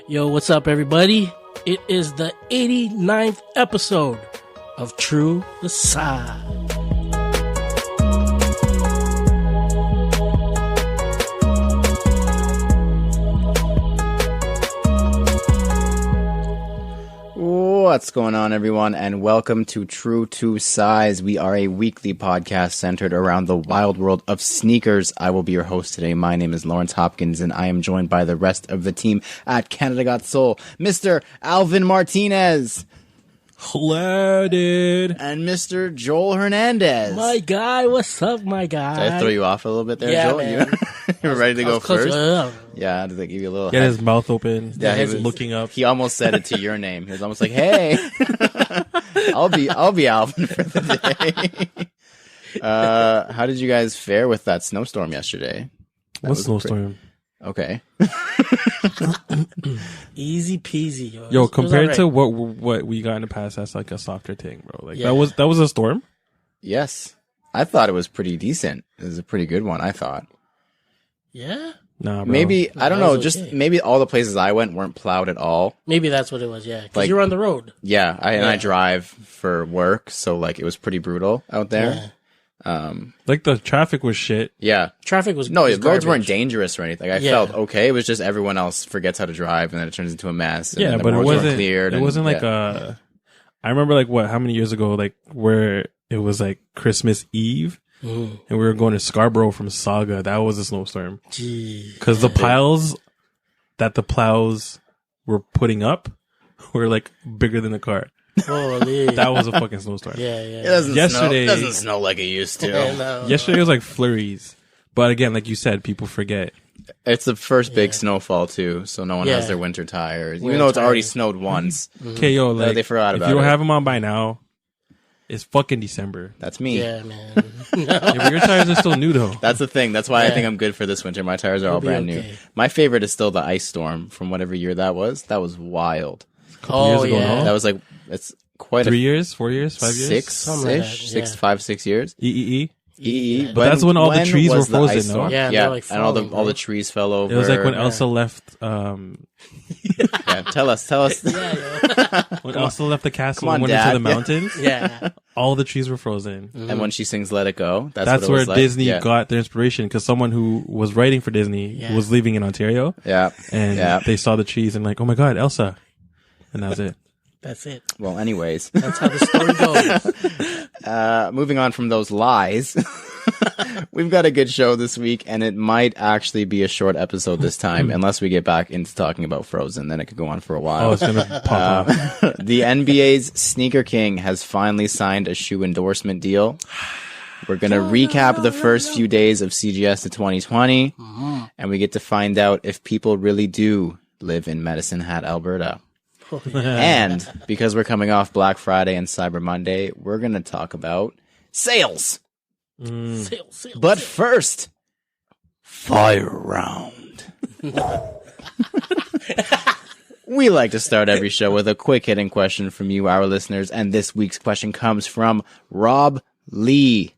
Yo, what's up, everybody? It is the 89th episode of True the Side. What's going on, everyone, and welcome to True to Size. We are a weekly podcast centered around the wild world of sneakers. I will be your host today. My name is Lawrence Hopkins, and I am joined by the rest of the team at Canada Got Soul, Mr. Alvin Martinez. Hello, dude. And Mr. Joel Hernandez. My guy, what's up, my guy? Did I throw you off a little bit there, Yeah, Joel? man. You were ready to go Close first? to Yeah, did they give you a little Get his mouth open. Yeah, he He's was looking up. He almost said it to your name. He was almost like, "Hey, I'll be Alvin for the day." How did you guys fare with that snowstorm yesterday? What snowstorm? Okay. Easy peasy, yo. Yo, It was compared to alright. what we got in the past, that's like a softer thing, bro. Like Yeah. that was a storm. Yes, I thought it was pretty decent. It was a pretty good one, I thought. Yeah? Nah, bro. Maybe I don't that know. was Just okay. maybe all the places I went weren't plowed at all. Maybe that's what it was, yeah. Because Like- you were on the road. Yeah, I Yeah. drive for work, so like it was pretty brutal out there. like the traffic was shit. Yeah. Traffic was No, was the roads weren't garbage. dangerous or anything. I Yeah. felt okay. It was just everyone else forgets how to drive, and then it turns into a mess. And Yeah, then the but it roads weren't wasn't. cleared. It and- wasn't like yeah. I remember like how many years ago, like where it was like Christmas Eve, Mm. and we were going to Scarborough from Saga. That was a snowstorm Gee. because the piles that the plows were putting up were like bigger than the car. Holy. That was a fucking snowstorm. Yeah, It yeah. doesn't Yesterday- snow. It doesn't snow like it used to. Yeah, no. Yesterday was like flurries, but again, like you said, people forget. It's the first big Yeah. snowfall too, so no one Yeah. has their winter tires. Even Winter though it's already tires. snowed once. Okay, yo, like they forgot if about you don't it. have them on by now, it's fucking December. That's me. Yeah, man. Yeah, but your tires are still new though. That's the thing. That's why I Yeah. think I'm good for this winter. My tires are all be brand new. okay. My favorite is still the ice storm from whatever year that was. That was wild. Oh, years ago, yeah. no? That was like it's quite 3 years, 4 years, 5 years. six Something like ish, that, yeah. 6 years. EEE. EE. Yeah. But that's when all the trees were was the frozen, ice no? storm? Yeah, Yeah, they're, like, and all falling, the bro. trees fell over. It was like when Yeah. Elsa left. Yeah, tell us. Yeah, When Elsa left the castle Come on, and went Dad. into the mountains. yeah. All the trees were frozen. And when she sings "Let It Go," that's That's what it where was like. Disney Yeah. got their inspiration because someone who was writing for Disney Yeah. was living in Ontario, Yeah, and yeah. they saw the trees and like, oh my god, Elsa, and that was it. That's it. Well, anyways, That's how the story goes. moving on from those lies, we've got a good show this week, and it might actually be a short episode this time, unless we get back into talking about Frozen. Then it could go on for a while. Oh, it's gonna pop off. The NBA's Sneaker King has finally signed a shoe endorsement deal. We're going to recap the first few days of CGS to 2020, and we get to find out if people really do live in Medicine Hat, Alberta. And because we're coming off Black Friday and Cyber Monday, we're going to talk about sales. Sales. But first, fire round. We like to start every show with a quick hitting question from you, our listeners, and this week's question comes from Rob Lee,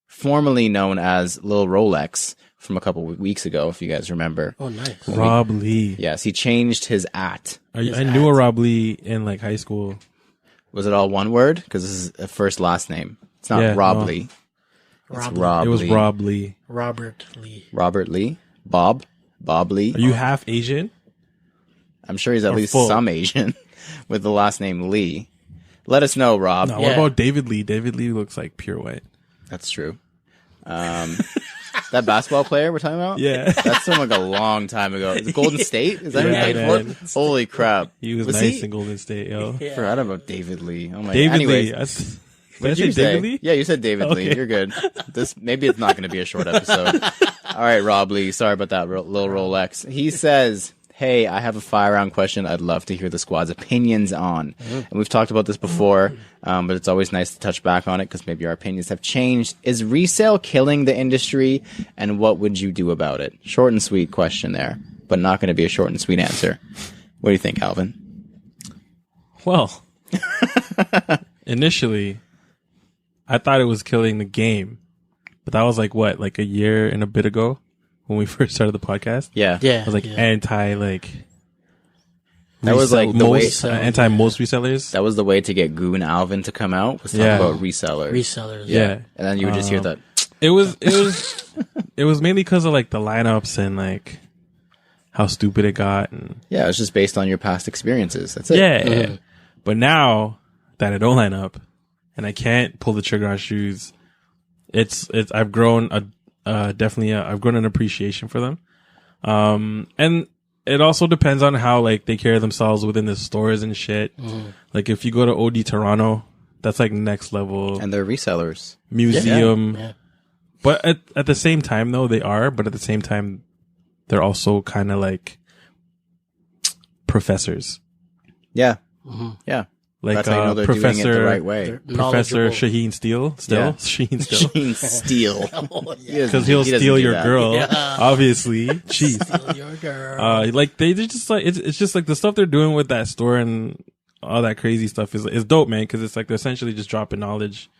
formerly known as Lil Rolex, from a couple weeks ago, if you guys remember. Oh, nice. Rob Lee. Yes, he changed his at. I knew a Rob Lee in like high school. Was it all one word? Because this is a first last name. It's not Yeah, Rob no. Lee. It's Rob Rob It was Lee. Rob Lee. Robert Lee. Robert Lee? Bob Lee? Are you half Asian? I'm sure he's at Or least full? some Asian with the last name Lee. Let us know, Rob. No. Yeah. What about David Lee? David Lee looks like pure white. That's true. That basketball player we're talking about? Yeah. That's from like a long time ago. Is it Golden State? Is that who Yeah, he played man. for? Holy crap. He was Was nice he? in Golden State, yo. Yeah. Forgot about David Lee. Oh my David Anyways, Lee. Did I What say did you say? David Lee? Yeah, you said David Lee. Okay. You're good. Maybe it's not going to be a short episode. All right, Rob Lee. Sorry about that, little Rolex. He says, hey, I have a fire round question I'd love to hear the squad's opinions on. And we've talked about this before, but it's always nice to touch back on it because maybe our opinions have changed. Is resale killing the industry, and what would you do about it? Short and sweet question there, but not going to be a short and sweet answer. What do you think, Alvin? Well, initially, I thought it was killing the game, but that was like what, like a year and a bit ago when we first started the podcast. Yeah. Yeah. I was like yeah. anti, like That was like the way. most anti-most resellers. That was the way to get Goo and Alvin to come out. Was talk about resellers. Resellers. Yeah. And then you would just hear that. It was mainly because of like the lineups and like how stupid it got, and Yeah, it's just based on your past experiences. That's it. yeah. But now that I don't line up and I can't pull the trigger on shoes, it's I've grown I've grown an appreciation for them. And it also depends on how like they carry themselves within the stores and shit. Like if you go to OD Toronto, that's like next level And they're resellers. museum. Yeah. But at the same time though, they are, but at the same time they're also kind of like professors. Yeah. Yeah. Like That's how you know they're doing it the right way. Professor Shaheen Steele, Yeah. Shaheen Steele, Gene Steele. because he'll steal your girl. Obviously, jeez. Steal your girl. Like they're just like it's just like the stuff they're doing with that store and all that crazy stuff is dope, man. Because it's like they're essentially just dropping knowledge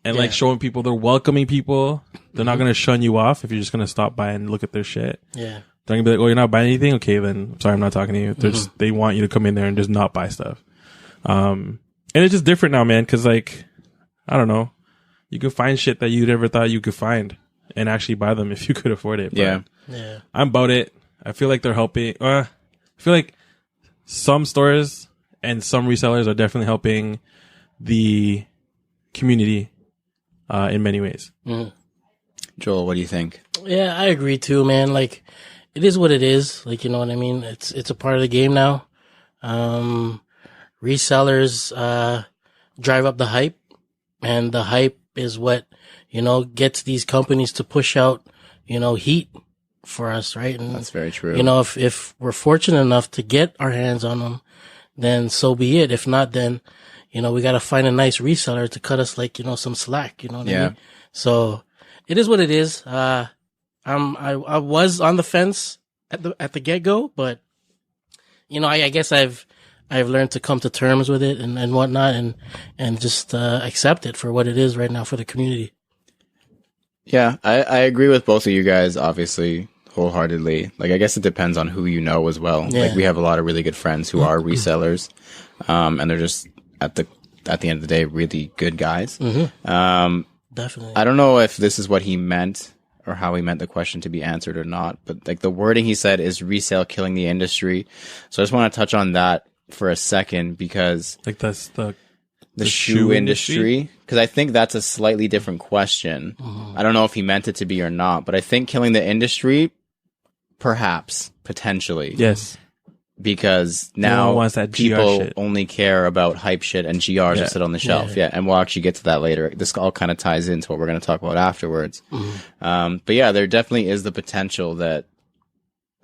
and like showing people they're welcoming people. They're not gonna shun you off if you're just gonna stop by and look at their shit. Yeah. They're gonna be like, "Oh, you're not buying anything? Okay, then I'm sorry, I'm not talking to you." They're just they want you to come in there and just not buy stuff. And it's just different now, man. Cause like, I don't know, you can find shit that you never thought you could find and actually buy them if you could afford it. But Yeah. I'm about it. I feel like they're helping. I feel like some stores and some resellers are definitely helping the community, in many ways. Joel, what do you think? Yeah, I agree too, man. Like, it is what it is. Like, you know what I mean? It's a part of the game now. Resellers, drive up the hype, and the hype is what, you know, gets these companies to push out, you know, heat for us, right? And That's very true. you know, if we're fortunate enough to get our hands on them, then so be it. If not, then, you know, we got to find a nice reseller to cut us like, you know, some slack, you know what I mean? So it is what it is. I was on the fence at the get go, but you know, I guess I've learned to come to terms with it and whatnot and just, accept it for what it is right now for the community. Yeah, I agree with both of you guys, obviously, wholeheartedly. Like, I guess it depends on who you know as well. Yeah. Like, we have a lot of really good friends who are resellers, and they're just at the end of the day, really good guys. Definitely. I don't know if this is what he meant or how he meant the question to be answered or not, but like the wording he said is resale killing the industry. So I just want to touch on that for a second because Like that's the shoe industry, because I think that's a slightly different question. I don't know if he meant it to be or not, but I think killing the industry, perhaps, potentially. yes. Because one now wants that GR people shit. only care about hype shit and GRs that sit on the shelf. Yeah. And we'll actually get to that later. This all kind of ties into what we're going to talk about afterwards. But yeah, there definitely is the potential that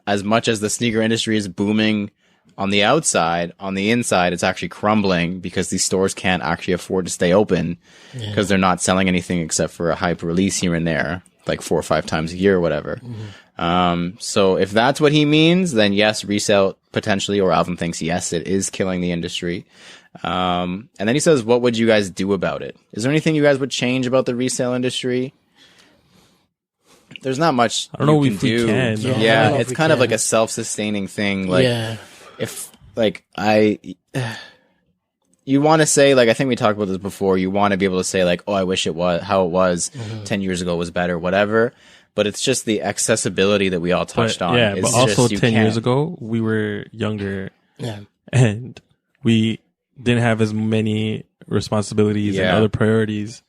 as much as the sneaker industry is booming on the outside, on the inside, it's actually crumbling because these stores can't actually afford to stay open because they're not selling anything except for a hype release here and there, like 4 or 5 times a year or whatever. So if that's what he means, then yes, resale potentially, or Alvin thinks yes, it is killing the industry. And then he says, what would you guys do about it? Is there anything you guys would change about the resale industry? There's not much I don't know you if we do. can. I don't Yeah, know if it's we kind of can. like a self-sustaining thing. Like yeah. if like you want to say, like, I think we talked about this before, you want to be able to say like, oh, I wish it was how it was 10 years ago was better, whatever. But it's just the accessibility that we all touched But, on. yeah, It's but also just, you 10 years can't. ago, we were younger Yeah. and we didn't have as many responsibilities and Yeah. other priorities.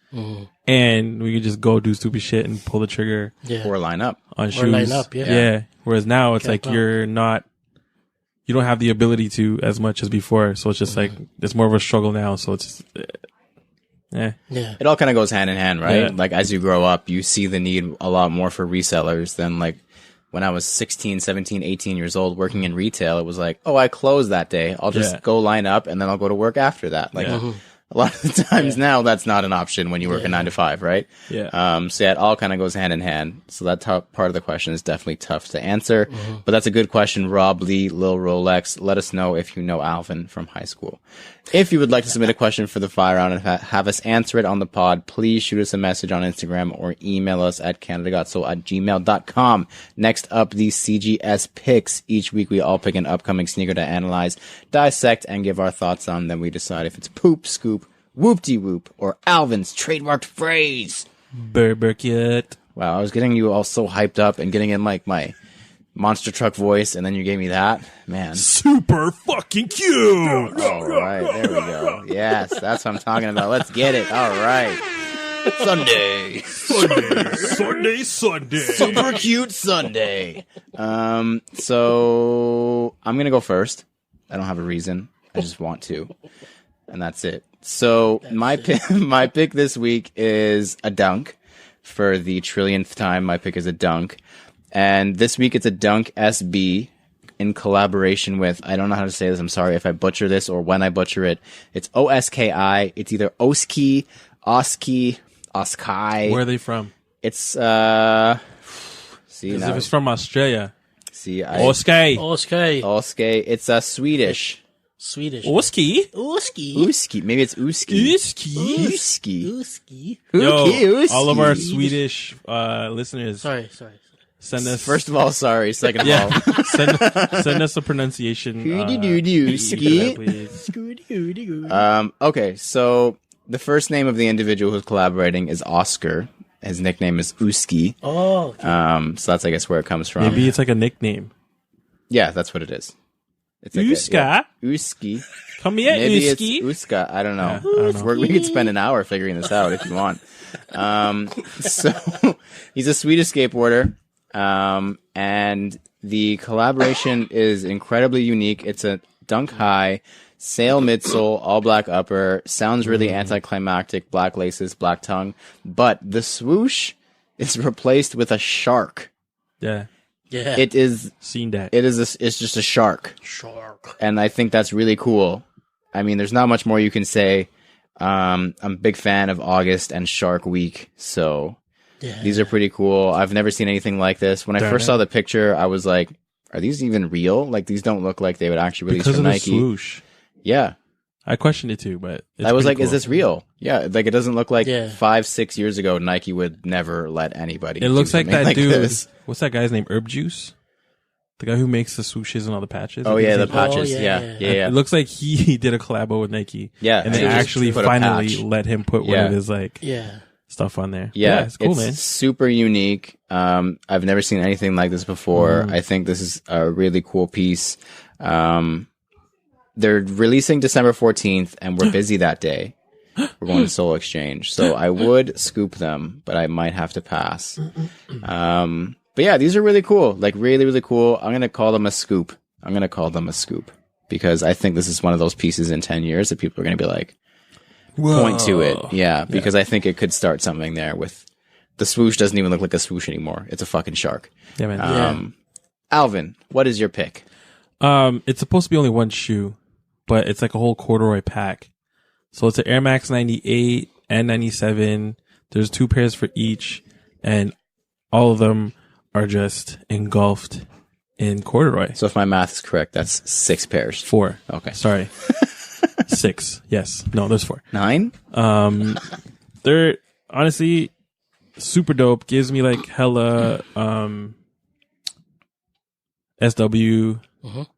And we could just go do stupid shit and pull the trigger Yeah. Or line up. on shoes. line up, yeah. Yeah. Whereas now it's like Cap out. you don't have the ability to as much as before. So it's just like, it's more of a struggle now. So it's just, Yeah. It all kind of goes hand in hand, right? Yeah. Like as you grow up, you see the need a lot more for resellers than like when I was 16, 17, 18 years old working in retail. It was like, oh, I closed that day. I'll just Yeah. go line up and then I'll go to work after that. Like, Yeah. A lot of the times now, that's not an option when you work a 9 to 5, right? Yeah. So it all kind of goes hand in hand. So that part of the question is definitely tough to answer. But that's a good question. Rob Lee, Lil Rolex, let us know if you know Alvin from high school. If you would like to submit a question for the fire round and have us answer it on the pod, please shoot us a message on Instagram or email us at canadagotsold@gmail.com. Next up, the CGS picks. Each week we all pick an upcoming sneaker to analyze, dissect, and give our thoughts on. Then we decide if it's poop, scoop, whoop-de-whoop, or Alvin's trademarked phrase. Burberkit. Wow, I was getting you all so hyped up and getting in like my monster truck voice, and then you gave me that. Man. Super fucking cute. All right, there we go. Yes, that's what I'm talking about. Let's get it. All right. Sunday. Super cute Sunday. So I'm going to go first. I don't have a reason. I just want to. And that's it. So my pick this week is a dunk. For the trillionth time, my pick is a dunk. And this week it's a Dunk SB in collaboration with, I don't know how to say this, I'm sorry if I butcher this or when I butcher it. It's OSKI. It's either Oski, Oski, Oskai. Where are they from? It's, see, now, if it's from Australia. See, Oskay. Oskay. It's Swedish. Oski. Uski. Maybe it's Uski. Uski. Yo, all of our Swedish listeners. Sorry. Send us. First of all, sorry. Second of all, send us a pronunciation. Okay, so the first name of the individual who's collaborating is Oscar. His nickname is Uski. Oh. Okay. So that's, I guess, where it comes from. Maybe it's like a nickname. Yeah, that's what it is. It's like Uska. Uski. Come here, Maybe Uski. it's Uska. I don't know. Yeah, I don't know. We could spend an hour figuring this out if you want. So he's a Swedish skateboarder. And the collaboration is incredibly unique. It's a dunk high, sail midsole, all black upper. Sounds really anticlimactic, black laces, black tongue. But the swoosh is replaced with a shark. Yeah. It is Seen that. it's just a shark. And I think that's really cool. I mean, there's not much more you can say. I'm a big fan of August and Shark Week, so these are pretty cool. I've never seen anything like this. When I first saw the picture, I was like, are these even real? Like, these don't look like they would actually release because from of Nike. the swoosh. Yeah. I questioned it too, but I was like, cool. is this real? Yeah, like it doesn't look like 5-6 years ago Nike would never let anybody. It looks like that dude. This. What's that guy's name? Herb Juice? The guy who makes the swooshes and all the patches. Oh yeah, the patches. Yeah. It looks like he did a collabo with Nike. Yeah, and they actually finally let him put one of his stuff on there. Yeah, it's cool, it's man. super unique. I've never seen anything like this before. I think this is a really cool piece. They're releasing December 14th, and we're busy that day. We're going to Soul Exchange, so I would scoop them, but I might have to pass. But yeah, these are really cool. Like really, really cool. I'm gonna call them a scoop. Because I think this is one of those pieces in 10 years that people are gonna be like, point to it. Yeah, because I think it could start something there with the swoosh doesn't even look like a swoosh anymore. It's a fucking shark. Yeah, man. Alvin, what is your pick? It's supposed to be only one shoe, but it's like a whole corduroy pack. So it's an Air Max 98 and 97. There's 2 pairs for each, and all of them are just engulfed in corduroy. So if my math is correct, that's 6 pairs. 4. Okay. Sorry. 6. Yes. No, there's 4. 9? They're honestly super dope. Gives me like hella SW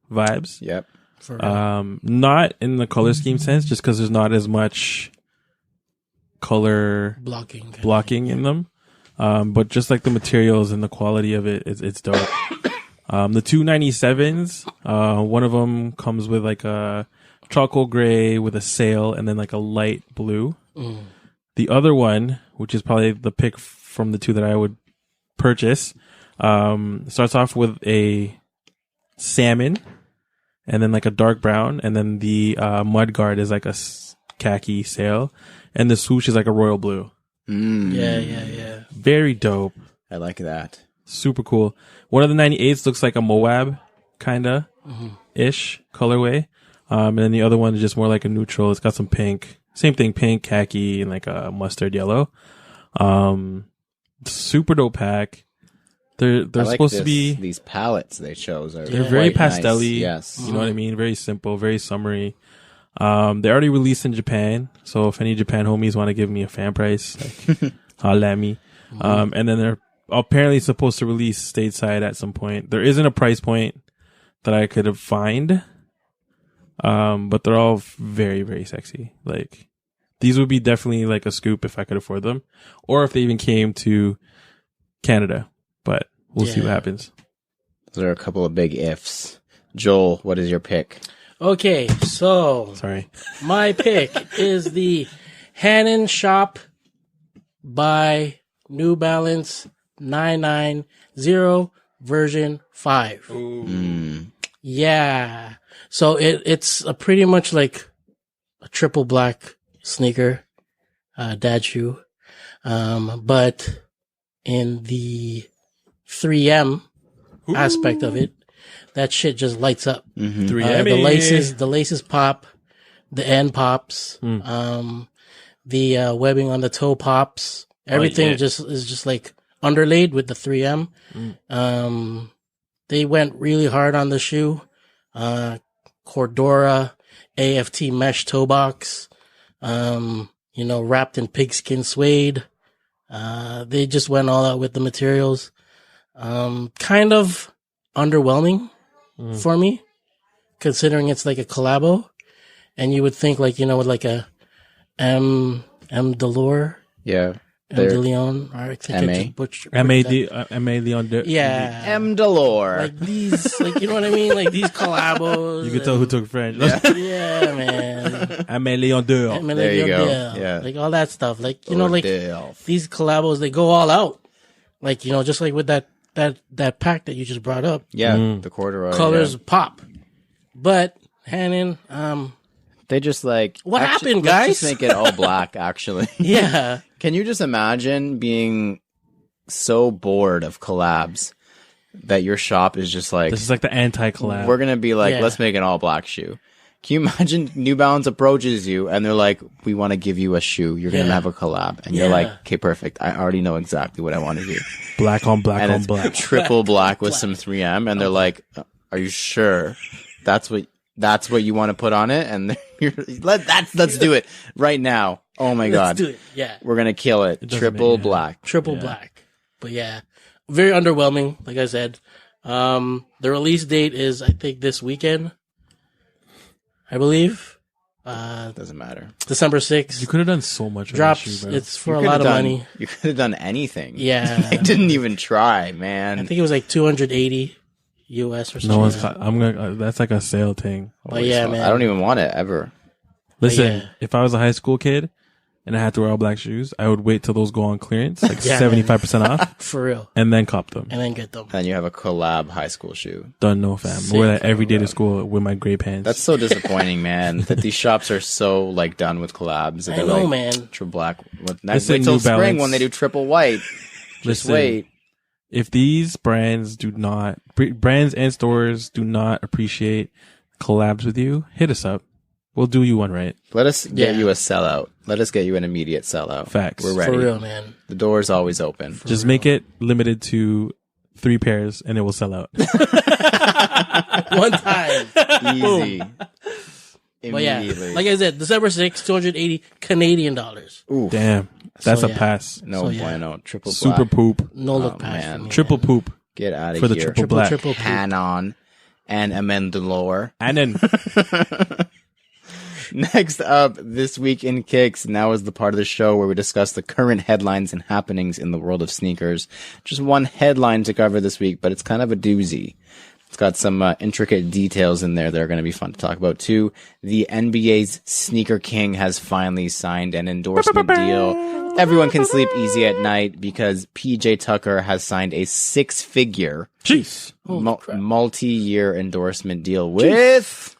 vibes. Yep. Not in the color scheme sense, just because there's not as much color blocking in them. But just like the materials and the quality of it, it's dope. The 297s, one of them comes with like a charcoal gray with a sail and then like a light blue. The other one, which is probably the pick from the 2 that I would purchase, starts off with a salmon and then like a dark brown, and then the mud guard is like a khaki sail, and the swoosh is like a royal blue. Yeah. Very dope. I like that. Super cool. One of the 98s looks like a Moab kinda ish colorway. And then the other one is just more like a neutral. It's got some pink. Same thing, pink, khaki, and like a mustard yellow. Super dope pack. They're supposed to be these palettes they chose. They're very pastel-y. Nice. Yes, you know what I mean. Very simple, very summery. They already released in Japan, so if any Japan homies want to give me a fan price, like, holla at me. And then they're apparently supposed to release stateside at some point. There isn't a price point that I could find, but they're all very, very sexy. Like, these would be definitely like a scoop if I could afford them, or if they even came to Canada. But we'll see what happens. There are a couple of big ifs. Joel, what is your pick? Okay, so Sorry. my pick is the Hannon Shop by New Balance 990 version 5. Yeah. So it's a pretty much like a triple black sneaker, dad shoe. But in the 3M aspect of it, that shit just lights up. 3M. The laces pop, the end pops, the webbing on the toe pops. Everything is just like underlaid with the 3M. They went really hard on the shoe. Cordura, AFT mesh toe box, wrapped in pigskin suede. They just went all out with the materials. Kind of underwhelming for me, considering it's like a collabo, and you would think like, with like a M. Delore. Yeah. M. De Leon, or I think I just butchered that. M.A. Leon. Yeah. M. Delore. Like these, like, you know what I mean? Like these collabos. You can tell who took French. Yeah, man. M.A. Leon d'Or. There you go. Yeah. Like all that stuff. Like, like these collabos, they go all out. Like, just like with that pack that you just brought up. Yeah. The corduroy. Colors pop. But Hannon, they just like, what happened, let's guys? just make it all black, actually. Yeah. Can you just imagine being so bored of collabs that your shop is just like, this is like the anti-collab. We're going to be like, let's make an all black shoe. Can you imagine New Balance approaches you and they're like, we want to give you a shoe. You're going to have a collab. And you're like, okay, perfect. I already know exactly what I want to do. Black on black and on it's black. Triple black with some 3M. And they're like, are you sure that's what you want to put on it? And let's do it right now. Oh my God. Let's do it. Yeah. We're going to kill it. Triple black. Triple black. But yeah, very underwhelming. Like I said, the release date is, I think, this weekend, I believe. Doesn't matter. December 6th. You could have done so much. Drops. With that shoe, it's for a lot of money. You could have done anything. Yeah. They didn't even try, man. I think it was like $280 US or something. No one's. That's like a sale thing. But yeah, man. I don't even want it ever. Listen, if I was a high school kid and I had to wear all black shoes, I would wait till those go on clearance, like 75% off, for real, and then cop them. and then get them. Then you have a collab high school shoe. Done, no fam. Sick. Wear that every day to school with my gray pants. That's so disappointing, man. That these shops are so like done with collabs. I know, like, man. Triple black. Listen, Wait till New spring Balance. when they do triple white. Just Listen, wait. if these brands and stores do not appreciate collabs with you, hit us up. We'll do you one right. Let us get you a sellout. Let us get you an immediate sellout. Facts. We're ready. For real, man. The door's always open. Just make it limited to 3 pairs and it will sell out. One time. Easy. But yeah, Immediately. like I said, December 6th, $280 Canadian. Oof. Damn. That's So, a yeah. pass. No So, yeah. bueno. Triple black. Super poop. No look Oh, past man. for me, Triple man. poop. Get out of For the here. triple black. Triple poop. Hanon and Amendelore. And then Next up, This Week in Kicks. Now is the part of the show where we discuss the current headlines and happenings in the world of sneakers. Just one headline to cover this week, but it's kind of a doozy. It's got some intricate details in there that are going to be fun to talk about too. The NBA's sneaker king has finally signed an endorsement deal. Everyone can sleep easy at night because PJ Tucker has signed a 6-figure jeez. multi-year endorsement deal with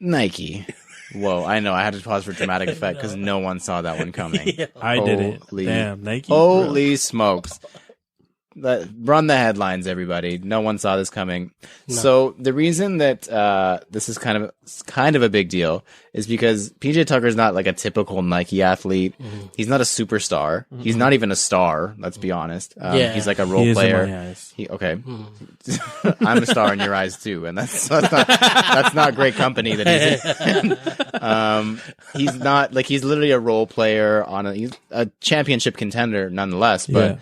Nike. Whoa, I know. I had to pause for dramatic effect because no one saw that one coming. I didn't. Holy- Damn, Nike. Holy smokes. Run the headlines, everybody. No one saw this coming. No. So the reason that this is kind of a big deal is because PJ Tucker's not like a typical Nike athlete. Mm-hmm. He's not a superstar. Mm-hmm. He's not even a star. Let's be honest. He's like a role player. Okay, mm-hmm. I'm a star in your eyes too, and that's not great company that he's in. He's not like he's literally a role player he's a championship contender nonetheless, but.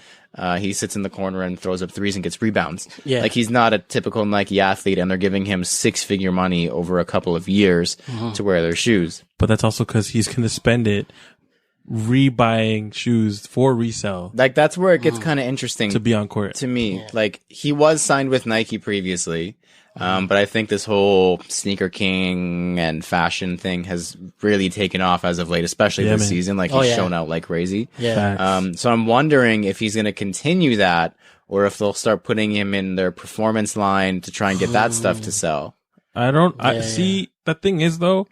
He sits in the corner and throws up threes and gets rebounds. Yeah. Like he's not a typical Nike athlete, and they're giving him 6-figure money over a couple of years to wear their shoes. But that's also because he's going to spend it rebuying shoes for resale. Like that's where it gets kind of interesting to be on court. To me, like he was signed with Nike previously. But I think this whole sneaker king and fashion thing has really taken off as of late, especially this season. Like he's shown out like crazy. Yeah. So I'm wondering if he's going to continue that, or if they'll start putting him in their performance line to try and get that stuff to sell. I see. The thing is though,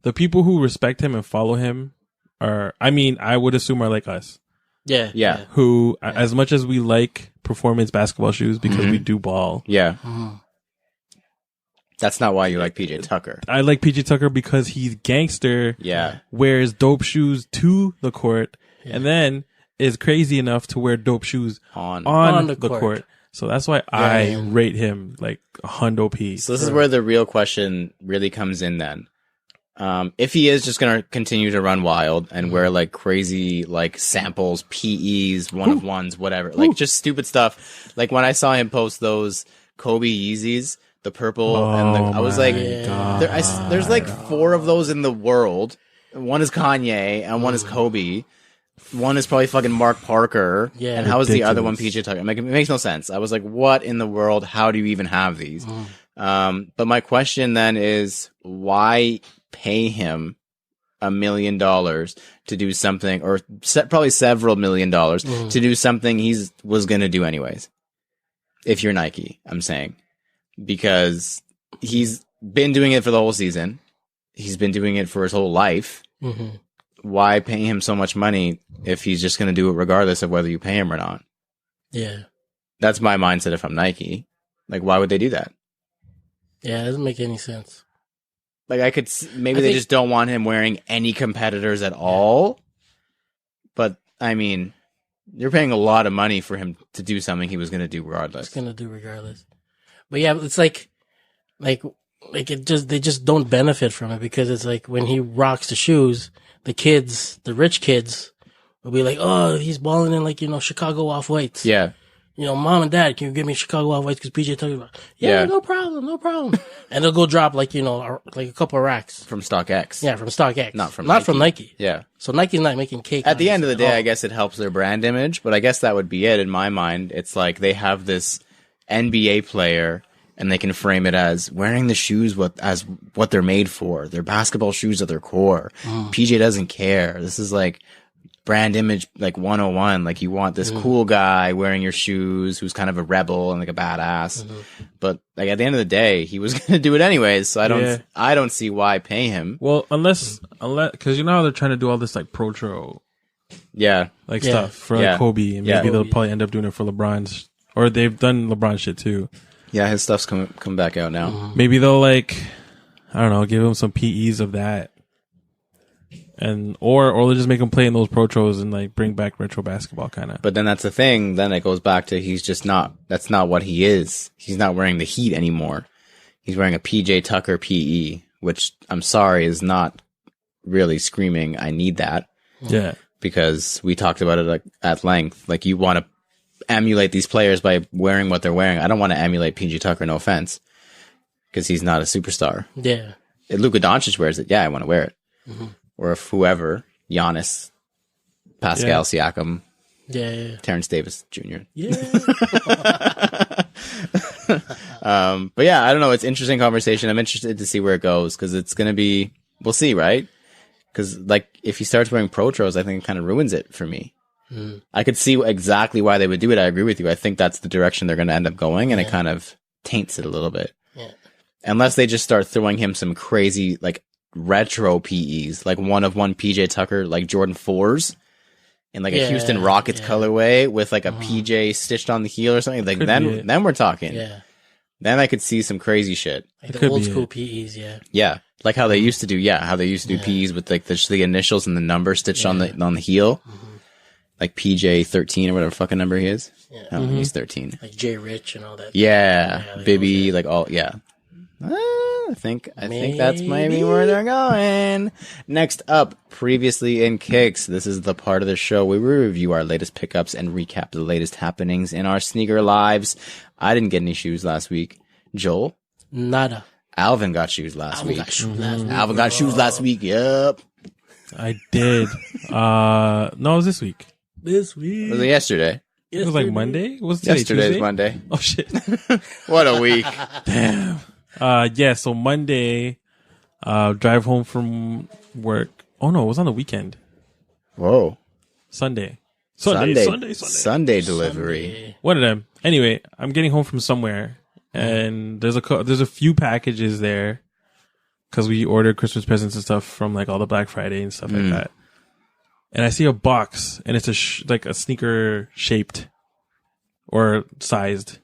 the people who respect him and follow him I would assume are like us. Yeah. Who, as much as we like performance basketball shoes because we do ball. Yeah. That's not why you like PJ Tucker. I like PJ Tucker because he's gangster. Yeah. Wears dope shoes to the court and then is crazy enough to wear dope shoes on the court. So that's why I rate him like a hundo piece. So this is where the real question really comes in then. If he is just going to continue to run wild and wear like crazy like samples, PEs, one-of-ones, whatever, like just stupid stuff. Like when I saw him post those Kobe Yeezys, the purple I was like, there's like 4 of those in the world. One is Kanye and one is Kobe. One is probably fucking Mark Parker. Yeah. And how is the other one PJ Tucker? Like, it makes no sense. I was like, what in the world? How do you even have these? But my question then is, why pay him $1 million to do something, or probably several $1 million to do something he was going to do anyways? If you're Nike, I'm saying. Because he's been doing it for the whole season. He's been doing it for his whole life. Why pay him so much money if he's just going to do it regardless of whether you pay him or not? Yeah. That's my mindset if I'm Nike. Like, why would they do that? Yeah, it doesn't make any sense. Like, I think they just don't want him wearing any competitors at all. But, I mean, you're paying a lot of money for him to do something he was going to do regardless. He's going to do regardless. But yeah, it's like they just don't benefit from it, because it's like when he rocks the shoes, the rich kids will be like, oh, he's balling in like, Chicago Off-Whites. Yeah. Mom and dad, can you give me Chicago Off-Whites because PJ Tucker? Yeah, no problem. And they'll go drop like a couple of racks. From StockX. Yeah, from StockX. Not from Nike. Yeah. So Nike's not making cake. At the end of the day, I guess it helps their brand image, but I guess that would be it in my mind. It's like they have this NBA player and they can frame it as wearing the shoes as what they're made for. Their basketball shoes are their core. PJ doesn't care. This is like brand image, like 101. Like, you want this cool guy wearing your shoes who's kind of a rebel and like a badass. But like at the end of the day, he was going to do it anyways. So I don't see why pay him. Well, unless, cause how they're trying to do all this like pro-tro. Stuff for like Kobe, and maybe they'll probably end up doing it for LeBron's, or they've done LeBron shit too. Yeah, his stuff's come back out now. Maybe they'll give him some PEs of that, and or they'll just make him play in those protros and like bring back retro basketball kind of. But then that's the thing. Then it goes back to that's not what he is. He's not wearing the Heat anymore. He's wearing a PJ Tucker PE, which I'm sorry is not really screaming, I need that. Yeah, because we talked about it at length. Like, you want to emulate these players by wearing what they're wearing. I don't want to emulate PJ Tucker, no offense, because he's not a superstar. Yeah. If Luka Doncic wears it, I want to wear it. Or if whoever, Giannis, Pascal Siakam, Terrence Davis Jr. But yeah, I don't know. It's an interesting conversation. I'm interested to see where it goes, because it's going to be, we'll see, right? Because like, if he starts wearing protros, I think it kind of ruins it for me. I could see exactly why they would do it. I agree with you. I think that's the direction they're going to end up going, and it kind of taints it a little bit. Yeah. Unless they just start throwing him some crazy, like, retro PEs, like one-of-one PJ Tucker, like Jordan 4s, in like a Houston Rockets colorway with like a PJ stitched on the heel or something, like then we're talking. Yeah. Then I could see some crazy shit. Like the old school PEs, Yeah. Like how they used to do, PEs with like the initials and the number stitched on the heel. Like PJ 13 or whatever fucking number he is. Yeah. Oh, he's 13. Like J Rich and all that. Yeah. Bibby, like all, I think that's maybe where they're going. Next up, previously in Kicks, this is the part of the show where we review our latest pickups and recap the latest happenings in our sneaker lives. I didn't get any shoes last week. Joel? Nada. Alvin got shoes last week. Alvin got shoes last week. Yep. I did. No, it was this week. Was it yesterday? It was like Monday? Was it Yesterday's Tuesday? Monday. Oh shit. What a week. Damn. So Monday, drive home from work. Oh no, it was on the weekend. Whoa. Sunday delivery. One of them. Anyway, I'm getting home from somewhere, and there's a few packages there because we ordered Christmas presents and stuff from like all the Black Friday and stuff like that. And I see a box, and it's like a sneaker shaped or sized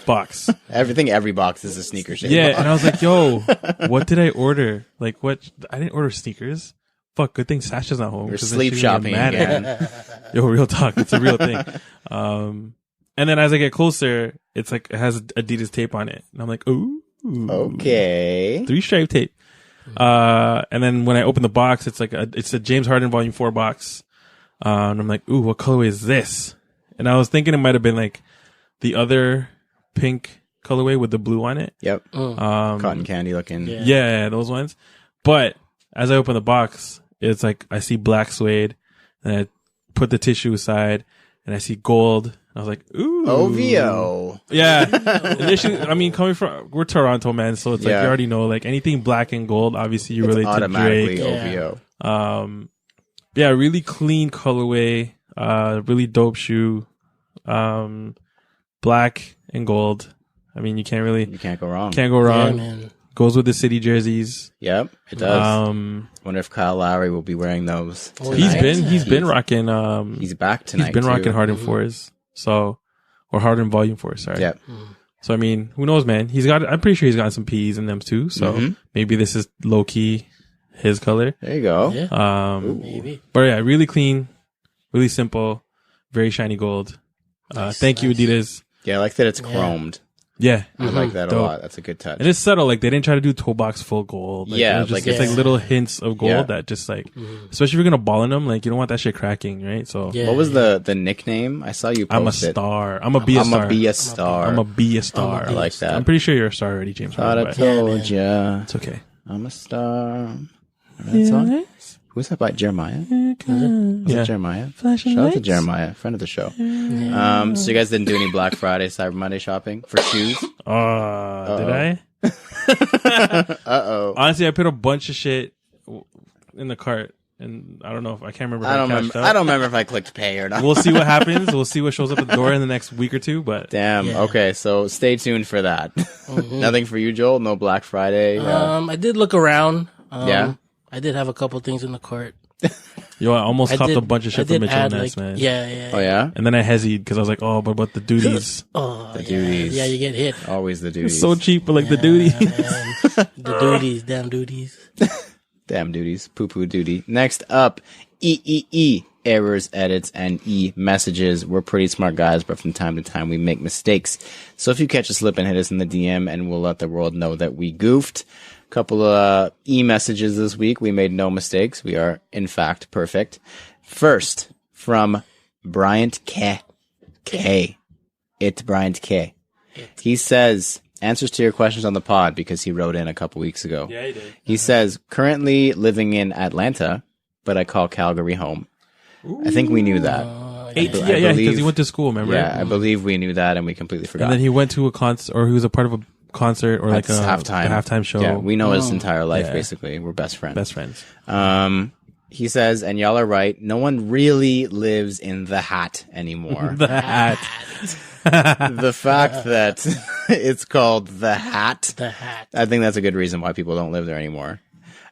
box. Every box is a sneaker shape. Yeah, and I was like, yo, what did I order? Like, what? I didn't order sneakers. Fuck, good thing Sasha's not home. You're sleep shopping again. Yo, real talk. It's a real thing. And then as I get closer, it's like, it has Adidas tape on it. And I'm like, ooh. Okay. 3-stripe tape. And then when I open the box, it's like it's a James Harden Volume 4 box. And I'm like, ooh, what colorway is this? And I was thinking it might have been like the other pink colorway with the blue on it. Yep. Cotton candy looking. Yeah, those ones. But as I open the box, it's like I see black suede, and I put the tissue aside, and I see gold. I was like, ooh. OVO. Yeah. Initially, I mean, we're Toronto, man, so it's like you already know, like anything black and gold, obviously you relate to Drake. OVO. Yeah, really clean colorway, really dope shoe, black and gold. I mean, you can't go wrong. Yeah, man. Goes with the city jerseys. Yep, it does. Wonder if Kyle Lowry will be wearing those. He's been rocking. He's back tonight. He's been rocking Harden 4s. So, or Harden Volume 4. Sorry. Yep. So I mean, who knows, man? I'm pretty sure he's got some P's in them too. So maybe this is low key his color. There you go. Yeah. Maybe. But yeah, really clean, really simple, very shiny gold. Thank you, Adidas. Yeah, I like that it's chromed. Yeah. I like that a lot. That's a good touch. And it's subtle. Like, they didn't try to do toe box full gold. Like, it's like little hints of gold that just like, especially if you're going to ball in them, like, you don't want that shit cracking, right? So, what was the nickname? I saw you post I'm a star. I'm a be a star. I'm a be a star. I'm a be a star. I like that. I'm pretty sure you're a star already, James. Thought I told ya. It's okay. I'm a star. That song? Who's that by? Jeremiah? Was it Jeremiah? Shout out to Jeremiah, friend of the show. So you guys didn't do any Black Friday, Cyber Monday shopping for shoes? Did I? Honestly, I put a bunch of shit in the cart, and I don't know if I can't remember. I don't remember if I clicked pay or not. We'll see what happens. We'll see what shows up at the door in the next week or two. But damn. Yeah. Okay, so stay tuned for that. Nothing for you, Joel. No Black Friday. I did look around. I did have a couple things in the cart. Yo, I almost copped a bunch of shit from Mitchell & Ness, man. Yeah. Oh, yeah? And then I hesitated because I was like, oh, but what the duties? The duties. Yeah, you get hit. Always the duties. It's so cheap, but like the duties. The duties, damn duties. Damn duties. Poo-poo duty. Next up, errors, edits, and messages. We're pretty smart guys, but from time to time we make mistakes. So if you catch a slip and hit us in the DM, and we'll let the world know that we goofed. Couple of messages this week. We made no mistakes. We are, in fact, perfect. First, from Bryant K. It's Bryant K. He says, answers to your questions on the pod, because he wrote in a couple weeks ago. Yeah, he did. He says, currently living in Atlanta, but I call Calgary home. I think we knew that. Yeah, because he went to school, remember? Yeah, I believe we knew that, and we completely forgot. And then he went to a concert, or he was a part of a concert, or like a halftime show. Yeah, we know his entire life, basically. We're best friends. Best friends. He says, and y'all are right, no one really lives in the hat anymore. The hat. The fact that it's called the hat. The hat. I think that's a good reason why people don't live there anymore.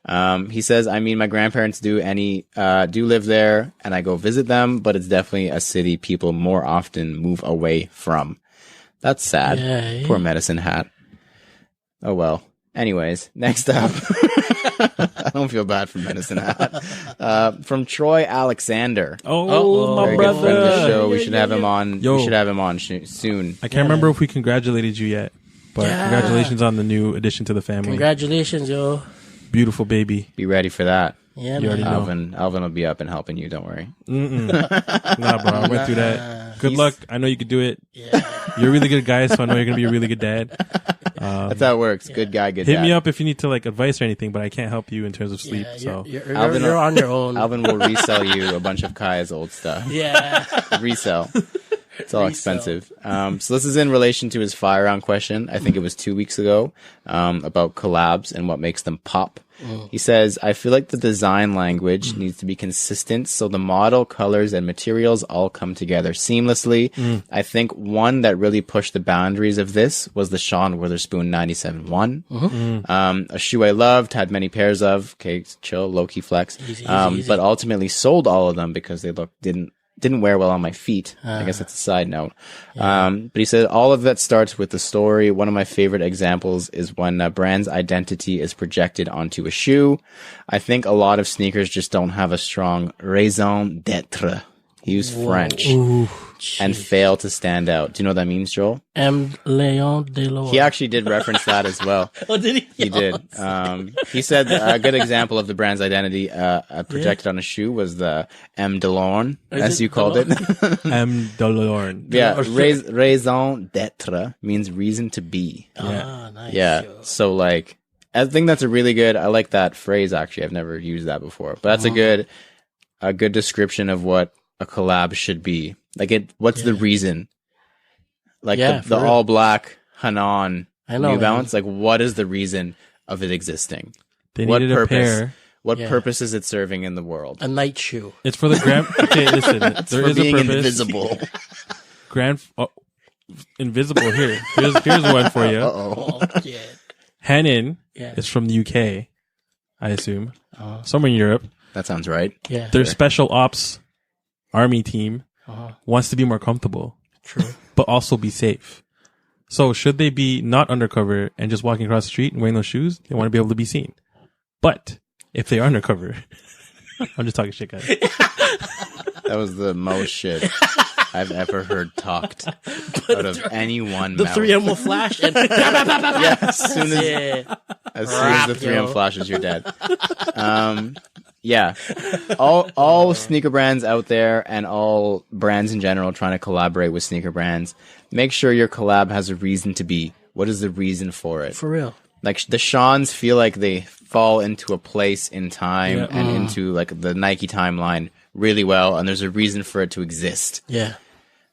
He says, I mean, my grandparents do live there, and I go visit them, but it's definitely a city people more often move away from. That's sad. Yeah. Poor Medicine Hat. Oh well. Anyways, next up. I don't feel bad for Medicine Hat. From Troy Alexander. Oh, my Very brother. good friend of the show. We should have him on. Yo. We should have him on soon. I can't remember if we congratulated you yet, but congratulations on the new addition to the family. Congratulations, yo. Beautiful baby. Be ready for that. Yeah, You already man. know. Alvin will be up and helping you. Don't worry. Nah, bro. I went through that. Good luck. I know you could do it. Yeah. You're a really good guy, so I know you're going to be a really good dad. That's how it works. Good guy, good Hit dad. me up if you need to like advice or anything, but I can't help you in terms of sleep. Yeah, So you're on your own. Alvin will resell you a bunch of Kaya's old stuff. Yeah. Resell. It's all expensive. So this is in relation to his fire round question. I think it was 2 weeks ago, about collabs and what makes them pop. He says, I feel like the design language needs to be consistent so the model, colors, and materials all come together seamlessly. I think one that really pushed the boundaries of this was the Sean Witherspoon 97-1. A shoe I loved, had many pairs of. Okay, chill, low-key flex. Easy. But ultimately sold all of them because they didn't wear well on my feet. I guess that's a side note. But he said all of that starts with the story. One of my favorite examples is when a brand's identity is projected onto a shoe. I think a lot of sneakers just don't have a strong raison d'être. He used French and fail to stand out. Do you know what that means, Joel? M. Leon de Lore. He actually did reference that as well. Oh, did he? He did. He said a good example of the brand's identity projected on a shoe was the M. DeLorme, as you called it. M. DeLorme. Yeah, raison d'être means reason to be. Ah, nice. Yeah, so like, I think that's a really good. I like that phrase. Actually, I've never used that before, but that's a good description of what a collab should be. Like, what's the reason? Like the all black Hanan New Balance. Like, what is the reason of it existing? They needed a pair. What purpose is it serving in the world? A night shoe. It's for the grand. Okay, listen. There For is being a purpose. invisible. Invisible. Here's one for you. Oh, yeah. Hanan Yeah. is from the UK, I assume. Somewhere in Europe. That sounds right. Yeah. Their special ops army team wants to be more comfortable, True. but also be safe. So should they be not undercover and just walking across the street and wearing those shoes? They want to be able to be seen. But if they are undercover, I'm just talking shit, guys. That was the most shit I've ever heard talked out of anyone. The mouth. 3M will flash and Yeah, as soon as Rap, the 3M yo. flashes, you're dead. Yeah, all sneaker brands out there and all brands in general trying to collaborate with sneaker brands. Make sure your collab has a reason to be. What is the reason for it? for real. Like the Seans feel like they fall into a place in time and into like the Nike timeline really well, and there's a reason for it to exist. Yeah.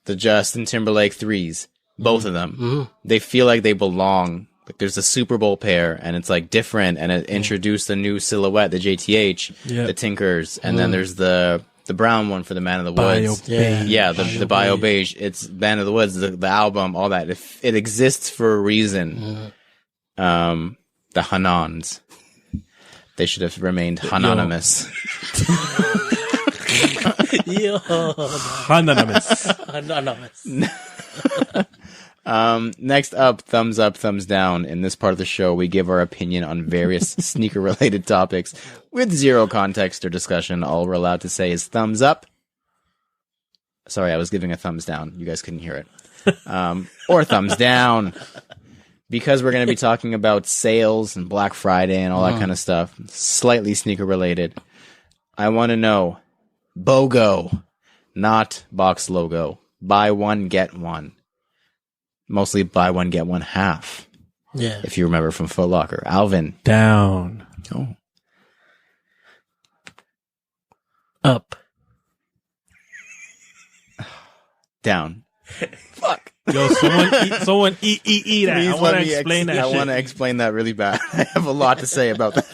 The Justin Timberlake threes, both of them, they feel like they belong. Like there's a Super Bowl pair, and it's like different, and it introduced a new silhouette, the JTH, the Tinkers, and then there's the brown one for the Man of the Woods. The Bio Beige. It's Band of the Woods, the album, all that. It exists for a reason. The Hanans, they should have remained Hananimous. Yo. Anonymous. Anonymous. Next up, thumbs up, thumbs down. In this part of the show, we give our opinion on various sneaker-related topics with zero context or discussion. All we're allowed to say is thumbs up. Sorry, I was giving a thumbs down. You guys couldn't hear it. Or thumbs down. Because we're going to be talking about sales and Black Friday and all that kind of stuff, slightly sneaker-related, I want to know, BOGO, not box logo. Buy one, get one. Mostly buy one, get one half. Yeah. If you remember from Foot Locker. Alvin. Down. Oh. Up. Down. Fuck. Yo, someone eat that. Please I want let to me explain that I shit. want to explain that really bad. I have a lot to say about that.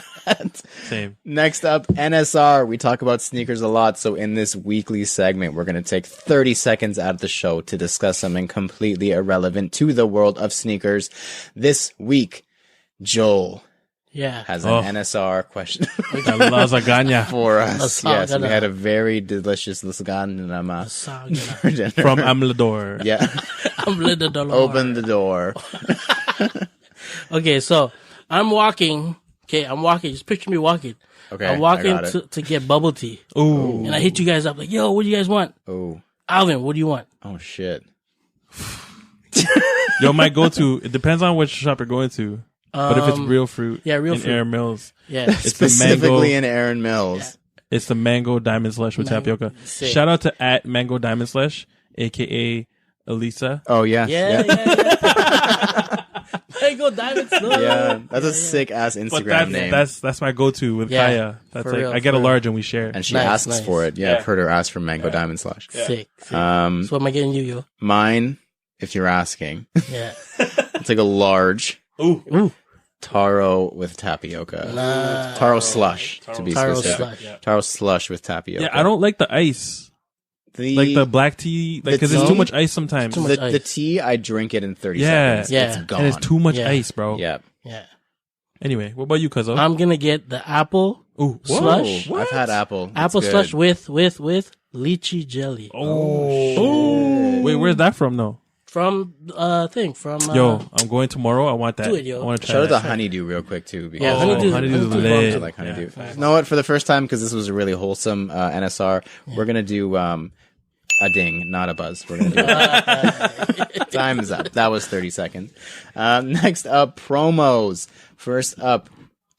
Same. Next up, NSR. We talk about sneakers a lot, so in this weekly segment, we're going to take 30 seconds out of the show to discuss something completely irrelevant to the world of sneakers. This week, Joel, Yeah. has an NSR question La lasagna for us. Yes, we Lasagna. had a very delicious lasagna for dinner. from Amador. Yeah. I'm little dollar. Open the door. Okay, so I'm walking. Okay, I'm walking. Just picture me walking. Okay, I'm I walking got it. to get bubble tea. Ooh. And I hit you guys up like, yo, what do you guys want? Oh. Alvin, what do you want? Oh shit. Yo, my go-to, it depends on which shop you're going to. But if it's real fruit, yeah, real in fruit. Aaron Mills, Yeah. it's the Specifically mango. in Aaron Mills. It's the mango diamond slush with tapioca. sick. Shout out to at mango diamond slush, aka Elisa. Oh yeah. Yeah. Mango diamond slush. Yeah, that's a sick ass But Instagram name. that's my go-to with Yeah, Kaya. That's for like real, I get for a real. large and we share. And she Nice, asks nice. for it. Yeah, I've heard her ask for mango diamond slush. Sick. So Um, what am I getting you, yo? mine, if you're asking, Yeah. it's like a large Ooh. taro with tapioca. Taro slush, to be Taro specific. slush. Taro slush with tapioca. Yeah, I don't like the ice. Like the black tea, like because it's too much ice sometimes. Too much the ice. tea, I drink it in 30 Yeah. seconds. Yeah. It's gone. And it's too much Yeah. ice, bro. Yeah. Yeah. Anyway, what about you, Cuzzo? I'm gonna get the apple Ooh, slush. I've had apple. It's Apple good. slush with lychee jelly. Oh, wait, where's that from, though? From Yo, I'm going tomorrow. I want that. Do it, yo. I want to try Shout out that. the honeydew real quick too. Because Yeah, honeydew's honeydew's I lit. like honeydew. You know what? For the first time, because this was a really wholesome NSR, we're gonna do a ding, not a buzz. We're gonna do it. Time is up. That was 30 seconds. Next up, promos. First up,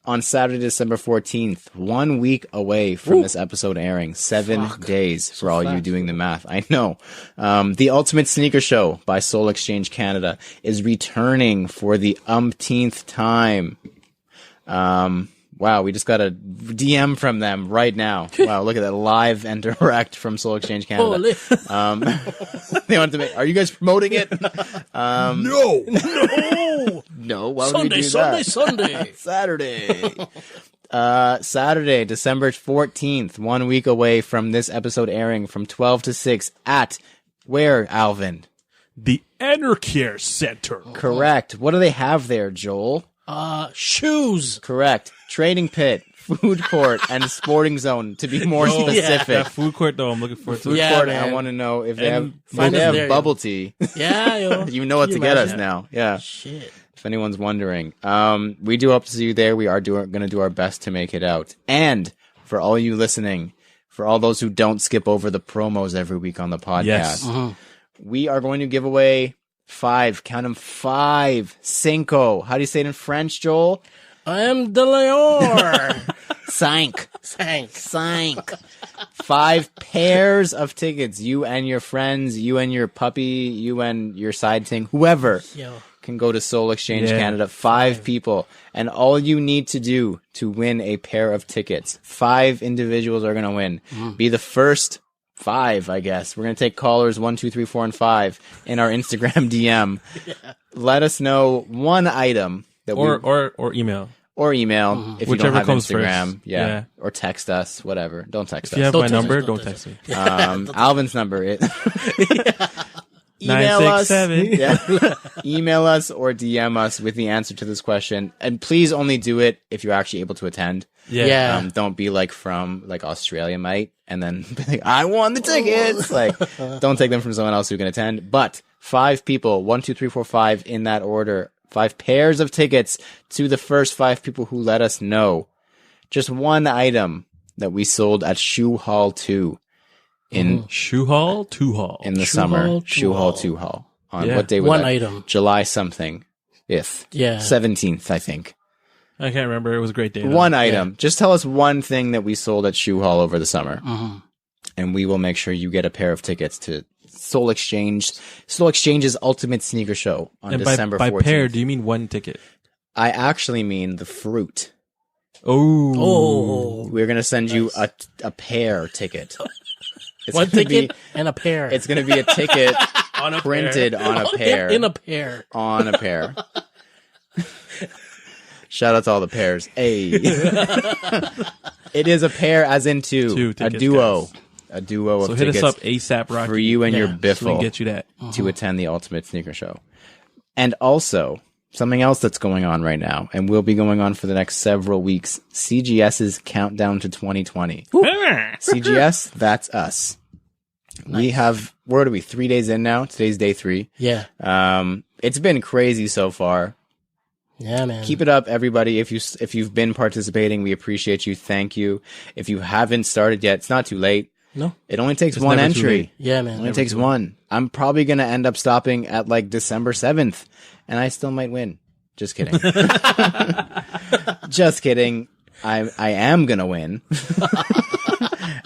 on Saturday, December 14th, 1 week away from this episode airing. 7 days for all you doing the math. I know. The Ultimate Sneaker Show by Soul Exchange Canada is returning for the umpteenth time. Wow, we just got a DM from them right now. Wow, look at that live and direct from Soul Exchange Canada. Holy. They wanted to make. Are you guys promoting it? No. No. Why would we Sunday, do Sunday, that? Sunday. Saturday. Saturday, December 14th, 1 week away from this episode airing from 12 to 6 at where, Alvin? The Enercare Center. Correct. What do they have there, Joel? Shoes. Correct. Trading pit, food court, and sporting zone, to be more specific. That food court, though, I'm looking forward to. Food Yeah, court, man. I want to know if they And have, find if they us have there, yo. bubble tea. Yeah, yo. You know what Can to you get us imagine? now. Yeah. Shit. If anyone's wondering. We do hope to see you there. We are going to do our best to make it out. And for all you listening, for all those who don't skip over the promos every week on the podcast, Yes. we are going to give away 5, count them 5, cinco. How do you say it in French, Joel? I am the Leon. Cinq. Thanks. 5 pairs of tickets. You and your friends, you and your puppy, you and your side ting, whoever Yo. can go to Soul Exchange Yeah. Canada. 5 people. And all you need to do to win a pair of tickets, 5 individuals are going to win. Be the first 5, I guess. We're going to take callers 1, 2, 3, 4, and 5 in our Instagram DM. Let us know one item that Or email. or email if you Whichever don't have comes Instagram. first. Yeah. Yeah. Or text us, whatever. Don't text If you us. have Don't my text number, us, don't don't text text me. Alvin's number is email us. 967. Yeah. Email us or DM us with the answer to this question. And please only do it if you're actually able to attend. Yeah. Don't be like from like Australia, mate, and then be like, I won the tickets. Like, don't take them from someone else who can attend. But 5 people, 1, 2, 3, 4, 5 in that order. 5 pairs of tickets to the first 5 people who let us know. Just one item that we sold at Shoe Hall 2 in Shoe Hall, 2 Hall. in the Shoe summer. Hall, Shoe Hall 2 Hall. On Yeah. what day was One that? item. July something. 5th. Yeah. 17th, I think. I can't remember. It was a great day. though. One item. Just tell us one thing that we sold at Shoe Hall over the summer. And we will make sure you get a pair of tickets to Soul Exchange's Ultimate Sneaker Show on And December by 14th. pair, do you mean one ticket? I actually mean the fruit. Oh. We're going to send you a pair ticket. It's One gonna ticket and a pair. It's going to be a ticket On a printed on a pair. In a pair. On a pair. Shout out to all the pairs. Hey. It is a pair as in two. A tickets, duo. guys. A duo of So hit tickets us up ASAP, Rocky. for you and your Yeah, so we biffle can get you that. to attend the Ultimate Sneaker Show. And also, something else that's going on right now and will be going on for the next several weeks. CGS's Countdown to 2020. CGS, that's us. Nice. We have, where are we? 3 days in now. Today's day 3. Yeah. It's been crazy so far. Yeah, man. Keep it up, everybody. If you've been participating, we appreciate you. Thank you. If you haven't started yet, it's not too late. No. It only takes one entry. Yeah, man. It only takes one. I'm probably going to end up stopping at like December 7th, and I still might win. Just kidding. Just kidding. I am going to win.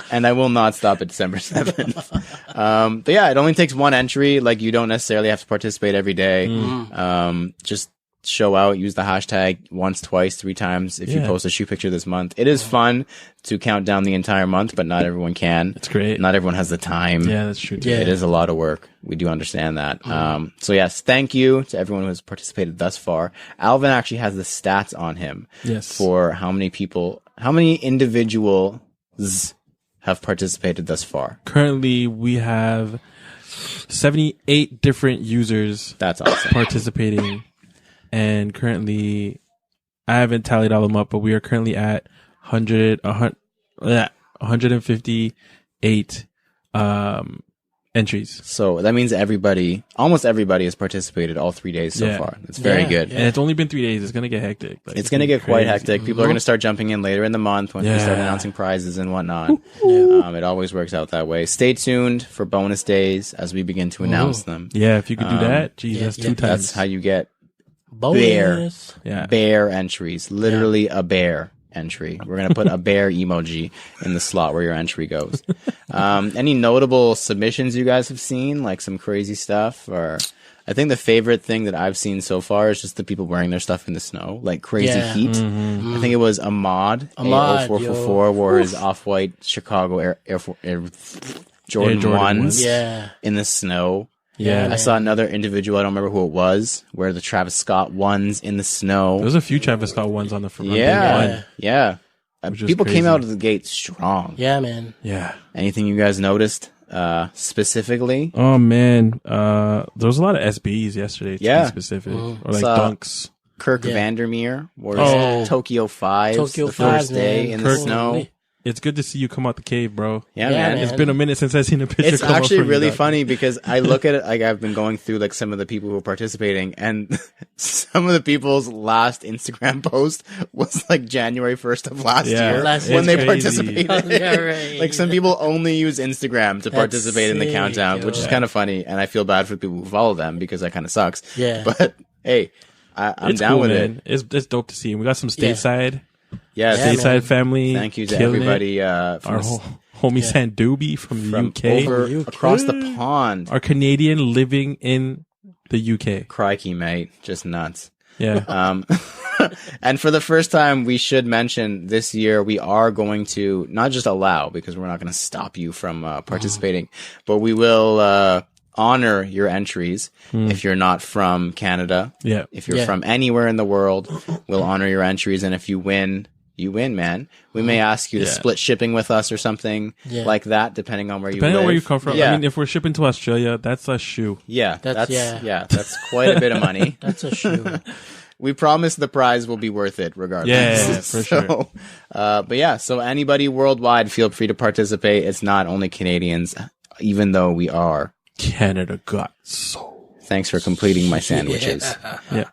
And I will not stop at December 7th. But yeah, it only takes one entry. Like, you don't necessarily have to participate every day. Just show out, use the hashtag once, twice, 3 times if you post a shoe picture this month. It is fun to count down the entire month, but not everyone can. That's great. Not everyone has the time. Yeah, that's true too. Yeah. It is a lot of work. We do understand that. So yes, thank you to everyone who has participated thus far. Alvin actually has the stats on him for how many individuals have participated thus far. Currently, we have 78 different users. That's awesome. Participating. And currently, I haven't tallied all of them up, but we are currently at 158 entries. So that means almost everybody has participated all 3 days so far. It's very good. And it's only been 3 days. It's going to get hectic. Like, it's going to get quite hectic. People are going to start jumping in later in the month when we start announcing prizes and whatnot. It always works out that way. Stay tuned for bonus days as we begin to announce them. Yeah, if you could do that, geez, that's 2 times. That's how you get bonus. Bear entries. Literally a bear entry. We're going to put a bear emoji in the slot where your entry goes. Any notable submissions you guys have seen? Like some crazy stuff? Or I think the favorite thing that I've seen so far is just the people wearing their stuff in the snow. Like crazy heat. I think it was Ahmad 0444 wore his off-white Chicago Air Jordan 1s in the snow. Yeah, I saw another individual, I don't remember who it was, wear the Travis Scott ones in the snow. There's a few Travis Scott ones on the front. Yeah. People came out of the gate strong. Yeah, man. Yeah. Anything you guys noticed specifically? Oh, man. There was a lot of SBs yesterday, to be specific. Or like dunks. Kirk Vandermeer wore his Tokyo 5s the first day in the snow. It's good to see you come out the cave, bro. Yeah, man. It's been a minute since I've seen a picture. It's actually really funny because I look at it, like I've been going through like some of the people who are participating, and some of the people's last Instagram post was like January 1st of last year when they participated. Like some people only use Instagram to participate in the countdown, which is kind of funny, and I feel bad for the people who follow them because that kind of sucks. Yeah. But hey, I'm down with it. It's dope to see. We got some stateside. Yeah, stateside family. Thank you to everybody. Our homie Sandubi from the UK. Across the pond. Our Canadian living in the UK. Crikey, mate. Just nuts. Yeah. And for the first time, we should mention this year, we are going to not just allow, because we're not going to stop you from participating, but we will honor your entries if you're not from Canada. Yeah. If you're from anywhere in the world, we'll honor your entries. And if you win, you win, man. We may ask you to split shipping with us or something like that, depending on where you live. Depending on where you come from. I mean, if we're shipping to Australia, that's a shoe. Yeah. That's quite a bit of money. That's a shoe. We promise the prize will be worth it regardless. Yeah, for sure. But yeah, so anybody worldwide, feel free to participate. It's not only Canadians, even though we are. Canada got so. Thanks for completing my sandwiches. Yeah.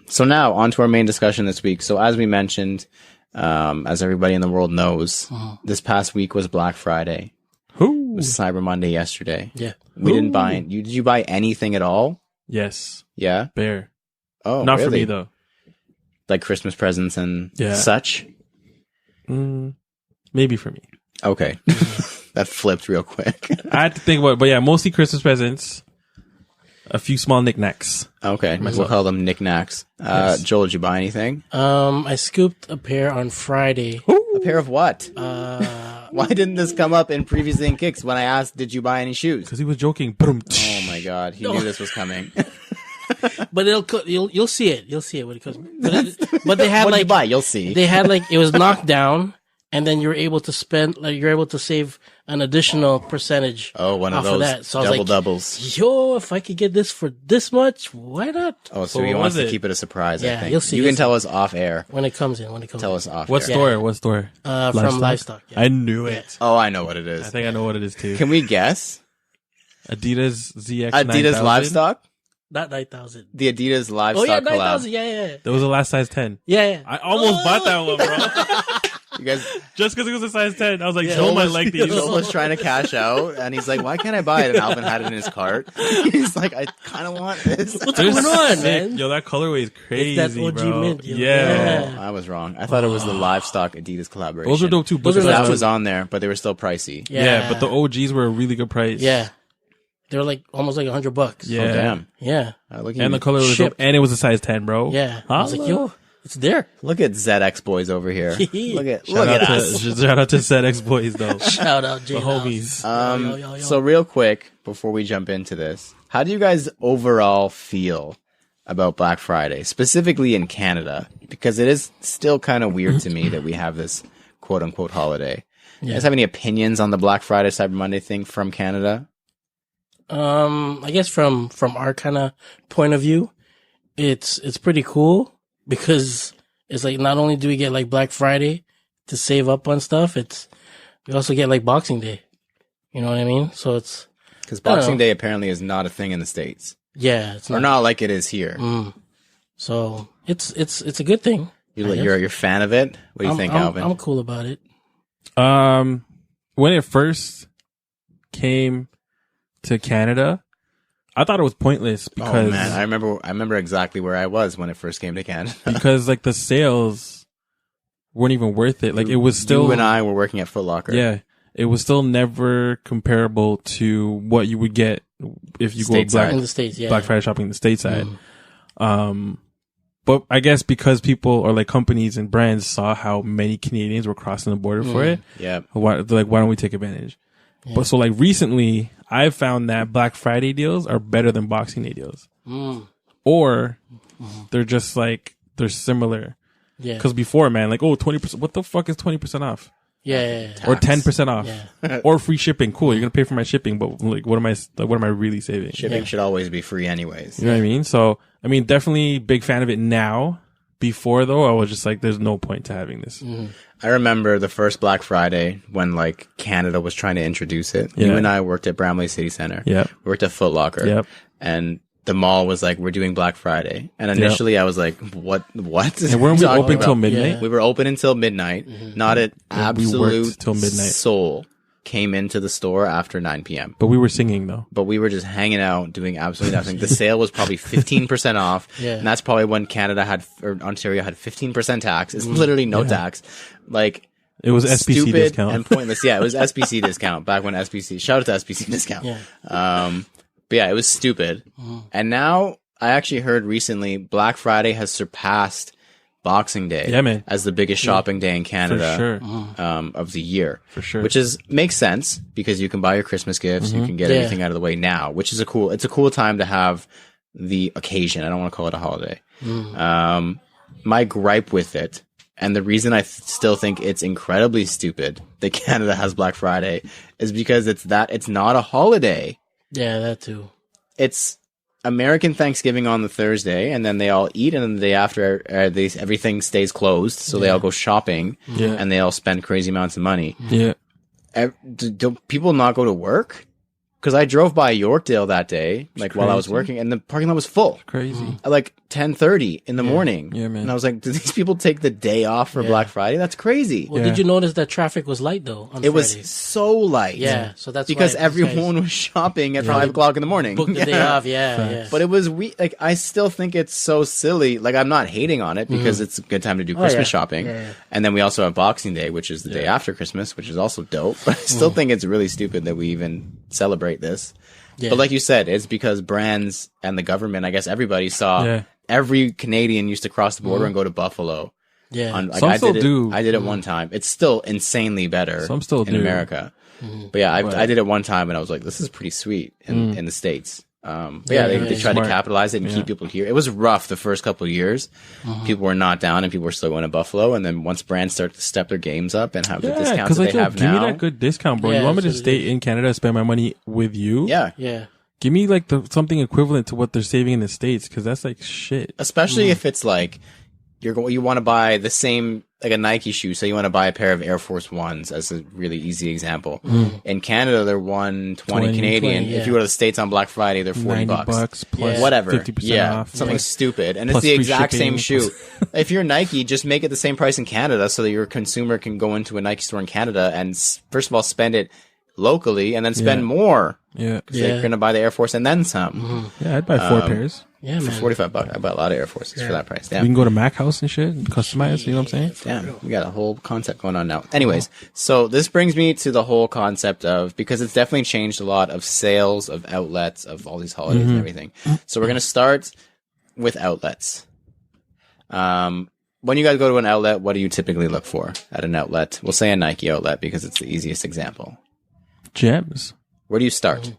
So now on to our main discussion this week. So as we mentioned, as everybody in the world knows, this past week was Black Friday. It was Cyber Monday yesterday. Yeah. We didn't buy. Did you buy anything at all? Yes. Yeah. Bear. Oh, not really? for me though. Like Christmas presents and such. Maybe for me. Okay. That flipped real quick. I had to think about it, but yeah, mostly Christmas presents. A few small knicknacks. Okay, we'll call them knickknacks. Joel, did you buy anything? I scooped a pair on Friday. A pair of what? Why didn't this come up in previously in Kicks when I asked, did you buy any shoes? Because he was joking. Oh my god, he knew this was coming. But you'll see it. You'll see it when it comes. But they had what did you buy? You'll see. They had like, it was knocked down. and then you're able to save an additional percentage. Oh, one of off those that. So I was like, doubles. yo, if I could get this for this much, why not? Oh, so What he wants was to it? keep it a surprise. I Yeah, think you'll see, you you'll can see. tell us off air. When it comes in. Tell us off. What air. store? What store? From Livestock. Yeah. I knew it. Oh, I know what it is. I think I know what it is too. Can we guess? Adidas ZX. Adidas 9000? Livestock. Not 9,000. The Adidas Livestock Oh yeah, collab. 9,000. Yeah. That was the last size 10. Yeah. I almost bought that one, bro. You guys, Just because it was a size 10. I was like, Yeah. Joel might like these. Joel was trying to cash out, and he's like, "Why can't I buy it?" And Alvin had it in his cart. He's like, "I kind of want this." What's They're going on, sick. man? Yo, that colorway is crazy, It's that OG bro. mint, yo. Yeah. I was wrong. I thought it was the Livestock Adidas collaboration. Those are dope too. But Those are That dope. was on there, but they were still pricey. yeah, but the OGs were a really good price. Yeah. They're like almost like $100. Yeah. Oh, damn. Yeah. Look at And you. the color was dope. Shipped. And it was a size 10, bro. Yeah. I was like, yo, it's there. Look at ZX boys over here. Look at Shout us. Shout out to ZX Boys, though. Shout out, J. The homies. Yo. So real quick before we jump into this, how do you guys overall feel about Black Friday, specifically in Canada? Because it is still kind of weird to me that we have this quote unquote holiday. You guys have any opinions on the Black Friday Cyber Monday thing from Canada? I guess from our kind of point of view, it's pretty cool because it's like not only do we get like Black Friday to save up on stuff, we also get like Boxing Day. You know what I mean? So it's Because Boxing Day apparently is not a thing in the States, it's or not like it is here. So it's a good thing. You're a fan of it. What do you think, Alvin? I'm cool about it. When it first came to Canada, I thought it was pointless because Oh man, I remember exactly where I was when it first came to Canada. because like the sales weren't even worth it. Like it was still You and I were working at Foot Locker. Yeah, it was still never comparable to what you would get if you go Stateside. In the States, yeah. Black Friday shopping in the stateside. But I guess because people or like companies and brands saw how many Canadians were crossing the border for it, Yeah. they're like, why don't we take advantage? But so like recently, I've found that Black Friday deals are better than Boxing Day deals, or they're just like they're similar. Yeah. Because before, man, like 20%. What the fuck is 20% off? Yeah. Or 10% off, Yeah. or free shipping. Cool, you're gonna pay for my shipping, but like, what am I really saving? Shipping should always be free anyways. You know what I mean? So, I mean, definitely big fan of it now. Before though, I was just like, there's no point to having this. I remember the first Black Friday when like Canada was trying to introduce it. Yeah. You and I worked at Bramley City Center. Yep. We worked at Foot Locker. Yep. And the mall was like, we're doing Black Friday. And initially I was like, what? And weren't we Talking open about- till midnight? Yeah. We were open until midnight. Not at We absolute worked till midnight. soul came into the store after 9 p.m. But we were singing though. But we were just hanging out, doing absolutely nothing. The sale was probably 15% off. Yeah. And that's probably when Canada or Ontario had 15% tax. It's literally no tax. Like, It was SPC stupid discount. and pointless. Yeah, it was SPC discount back when SPC. Shout out to SPC discount. Yeah. But yeah, it was stupid. And now I actually heard recently Black Friday has surpassed Boxing Day Yeah, man. as the biggest shopping day in Canada sure. of the year. For sure. Which makes sense because you can buy your Christmas gifts, you can get Yeah. everything out of the way now, which is it's a cool time to have the occasion. I don't want to call it a holiday. My gripe with it, and the reason I still think it's incredibly stupid that Canada has Black Friday, is because it's not a holiday. Yeah, that too. It's American Thanksgiving on the Thursday, and then they all eat, and then the day after, everything stays closed, so they all go shopping, Yeah. and they all spend crazy amounts of money. Yeah. Do people not go to work? Because I drove by Yorkdale that day, like while I was working, and the parking lot was full. Crazy. At like 10:30 in the morning. Yeah, man. And I was like, do these people take the day off for Black Friday? That's crazy. Well, Yeah. did you notice that traffic was light though on It was Fridays? so light. Yeah, so that's because why these everyone guys was shopping at 5 o'clock in the morning. booked the day off. Yeah. But it was like I still think it's so silly. Like I'm not hating on it because it's a good time to do Christmas yeah. shopping. Yeah. And then we also have Boxing Day, which is the day after Christmas, which is also dope. But I still think it's really stupid that we even celebrate this. Yeah. But like you said, it's because brands and the government, I guess everybody saw Yeah. every Canadian used to cross the border and go to Buffalo. Yeah. Like, Some I still did do. I did it one time. It's still insanely better Some still in do. America. But yeah, I did it one time and I was like, this is pretty sweet in the States. But they tried to capitalize it and keep people here. It was rough the first couple of years. People were not down and people were still going to Buffalo. And then once brands start to step their games up and have the discounts that they have give now. Give me that good discount, bro. You want me to stay in Canada and spend my money with you? Yeah. Yeah. Give me like something equivalent to what they're saving in the States, because that's like shit. Especially if it's like you want to buy the same, like a Nike shoe. So you want to buy a pair of Air Force Ones as a really easy example. In Canada, they're 120 Canadian. If you go to the States on Black Friday, they're $40 plus whatever. 50% off. Something stupid. And Plus it's the exact shipping, same shoe. If you're Nike, just make it the same price in Canada so that your consumer can go into a Nike store in Canada and first of all spend it locally and then spend more. Yeah. Because they're going to buy the Air Force and then some. Yeah, I'd buy 4 pairs. Yeah, man. For $45. I buy a lot of Air Forces for that price. Yeah. We can go to Mac House and shit and customize, you know what I'm saying? Damn, we got a whole concept going on now. Anyways, so this brings me to the whole concept of, because it's definitely changed a lot of sales, of outlets, of all these holidays and everything. So we're going to start with outlets. When you guys go to an outlet, what do you typically look for at an outlet? We'll say a Nike outlet because it's the easiest example. Gems. Where do you start?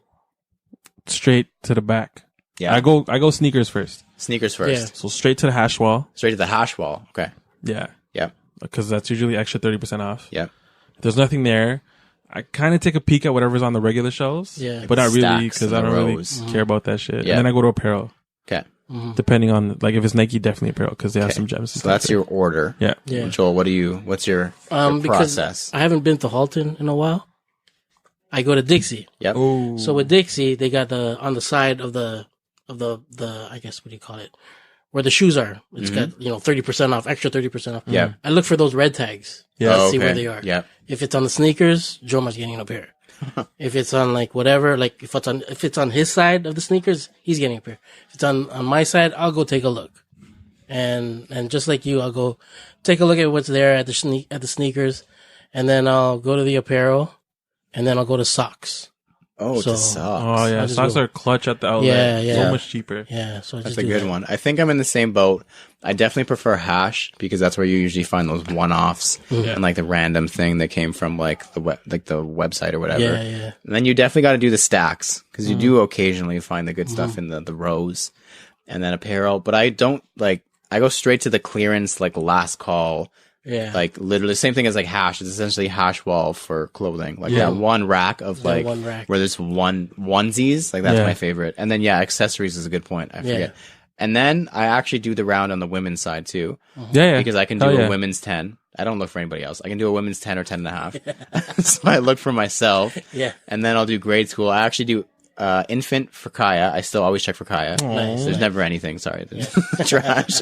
Straight to the back. Yeah. I go sneakers first. Sneakers first. Yeah. So straight to the hash wall. Straight to the hash wall. Okay. Yeah. Yep. Because that's usually extra 30% off. Yep. If there's nothing there, I kind of take a peek at whatever's on the regular shelves. Yeah. But not really, Stacks because in I the don't rows. really care about that shit. Yeah. And then I go to apparel. Okay. Depending on, like, if it's Nike, definitely apparel, because they have some gems. So that's your order. Yeah. Yeah. Joel, what's your Because process? I haven't been to Halton in a while. I go to Dixie. Yep. Ooh. So with Dixie, they got on the side of the I guess, what do you call it? Where the shoes are. It's got, 30% off, extra 30% off. Yeah. I look for those red tags. Yeah. To see where they are. Yeah. If it's on the sneakers, Joe must getting a pair. If it's on like whatever, like if it's on his side of the sneakers, he's getting a pair. If it's on my side, I'll go take a look. And just like you, I'll go take a look at what's there at the sneakers, and then I'll go to the apparel, and then I'll go to socks. Oh, So- to socks. Oh, yeah. Socks are clutch at the outlet. Yeah. So much cheaper. Yeah, so I That's just a do good that. one. I think I'm in the same boat. I definitely prefer hash because that's where you usually find those one-offs and like the random thing that came from like the website or whatever. Yeah, yeah. And then you definitely got to do the stacks because you do occasionally find the good stuff in the rows, and then apparel. But I don't like. I go straight to the clearance, like last call. Yeah. Like literally same thing as like hash. It's essentially hash wall for clothing. Like that one rack of like one rack. where there's onesies. Like that's my favorite. And then accessories is a good point. I forget. And then I actually do the round on the women's side too. Yeah. Because I can do a women's 10. I don't look for anybody else. I can do a women's 10 or 10 and a half. So I look for myself. Yeah. And then I'll do grade school. I actually do infant for Kaya. I still always check for Kaya. Nice. There's never anything. Sorry. Trash.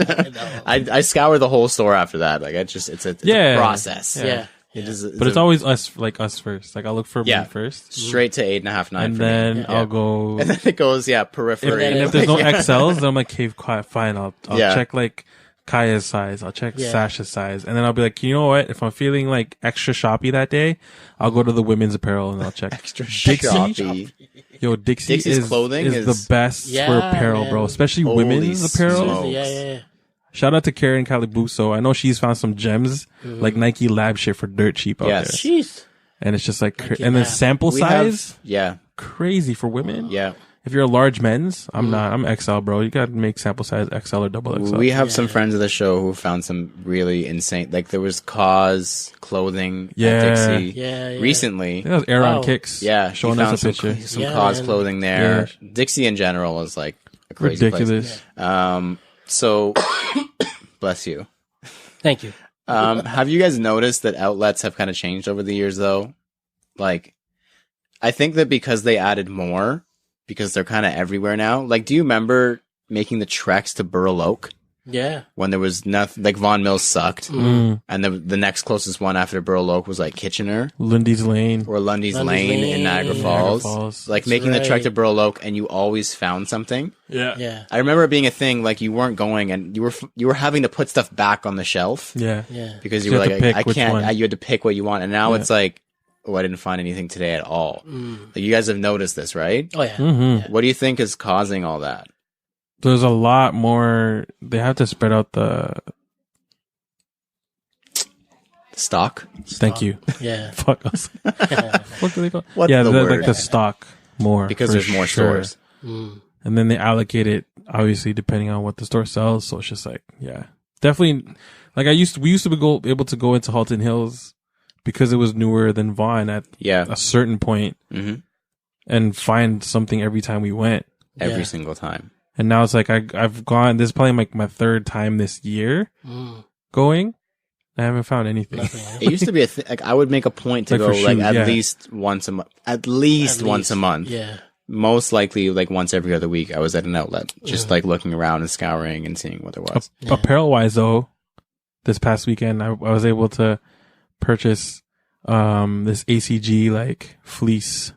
I scour the whole store after that. Like it's a process. Yeah. It is, But it's always us first. Like, I'll look for me first. straight to 8.5, 9 And for then me. I'll go. And then it goes, periphery. And if there's no XLs, then I'm like, okay, fine. I'll Yeah. check like Kaya's size. I'll check Sasha's size. And then I'll be like, you know what? If I'm feeling like extra shoppy that day, I'll go to the women's apparel and I'll check. Extra Dixie? shoppy. Yo, Dixie's Dixie's clothing is is- the best for apparel, man. bro. Especially Holy women's apparel. smokes. Yeah. Shout out to Karen Calibuso. I know she's found some gems like Nike Lab shit for dirt cheap out Yes. there. Jeez. And it's just like, Nike and then Lab. sample We size, have, crazy for women. yeah. If you're a large men's, I'm not. I'm XL, bro. You gotta make sample size XL or double XL. We have some friends of the show who found some really insane, like there was Cause clothing Yeah. at Dixie Yeah. recently. that was Aaron Wow. Kicks. Yeah, showing he found us a picture. some Yeah, Cause man. clothing there. Dixie in general is like a crazy Ridiculous. place. So bless you. Thank you. Have you guys noticed that outlets have kind of changed over the years though? Like, I think that because they added more, because they're kind of everywhere now. Like, do you remember making the treks to Burl Oak Yeah. when there was nothing? Like Von Mills sucked, and the next closest one after Burl Oak was like Kitchener Lundy's Lane. or Lundy's Lundy's Lane Lane. in Niagara Niagara Falls. Falls. Like That's making the trek right. to Burl Oak, and you always found something. Yeah. Yeah. I remember it being a thing. Like you weren't going, and you were having to put stuff back on the shelf Yeah. Yeah. because you You were have like, to pick I which can't. one. You had to pick what you want, and now it's like, oh, I didn't find anything today at all. Like, you guys have noticed this, right? Oh yeah. Mm-hmm. What do you think is causing all that? There's a lot more. They have to spread out the. Stock. Thank you. Yeah. Fuck us. What do they call? What's yeah, the like word? the stock more Because for there's more sure. stores. and then they allocate it obviously depending on what the store sells. So it's just like, yeah, definitely. Like we used to be able to go into Halton Hills because it was newer than Vaughn at a certain point, and find something every time we went. Every single time. And now it's like I've gone. This is probably like my third time this year going. I haven't found anything. It used to be like I would make a point to go like at least once a month. At least once a month. Yeah. Most likely like once every other week. I was at an outlet, just like looking around and scouring and seeing what there was. Apparel wise, though, this past weekend I was able to purchase this ACG like fleece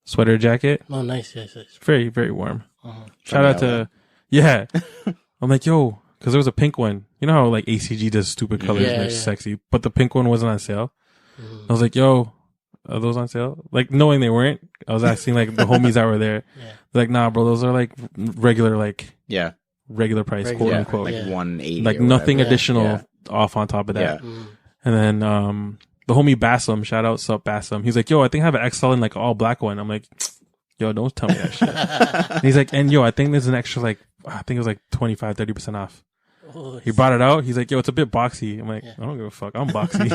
sweater jacket. Oh, nice. Yes. Very, very warm. Shout out to I'm like, yo, because there was a pink one. You know how like ACG does stupid colors and they're sexy, but the pink one wasn't on sale. I was like, yo, are those on sale? Like knowing they weren't, I was asking like the homies that were there. They're like, nah, bro, those are like regular regular price, quote unquote, like 180, like nothing additional off on top of that. And then the homie Bassam, shout out Sup Bassam, he's like, yo, I think I have an XL in like all black one. I'm like, yo, don't tell me that shit. And he's like, and yo, I think there's an extra like, I think it was like 25-30% off. He brought it out. He's like, yo, it's a bit boxy. I'm like, I don't give a fuck. I'm boxy.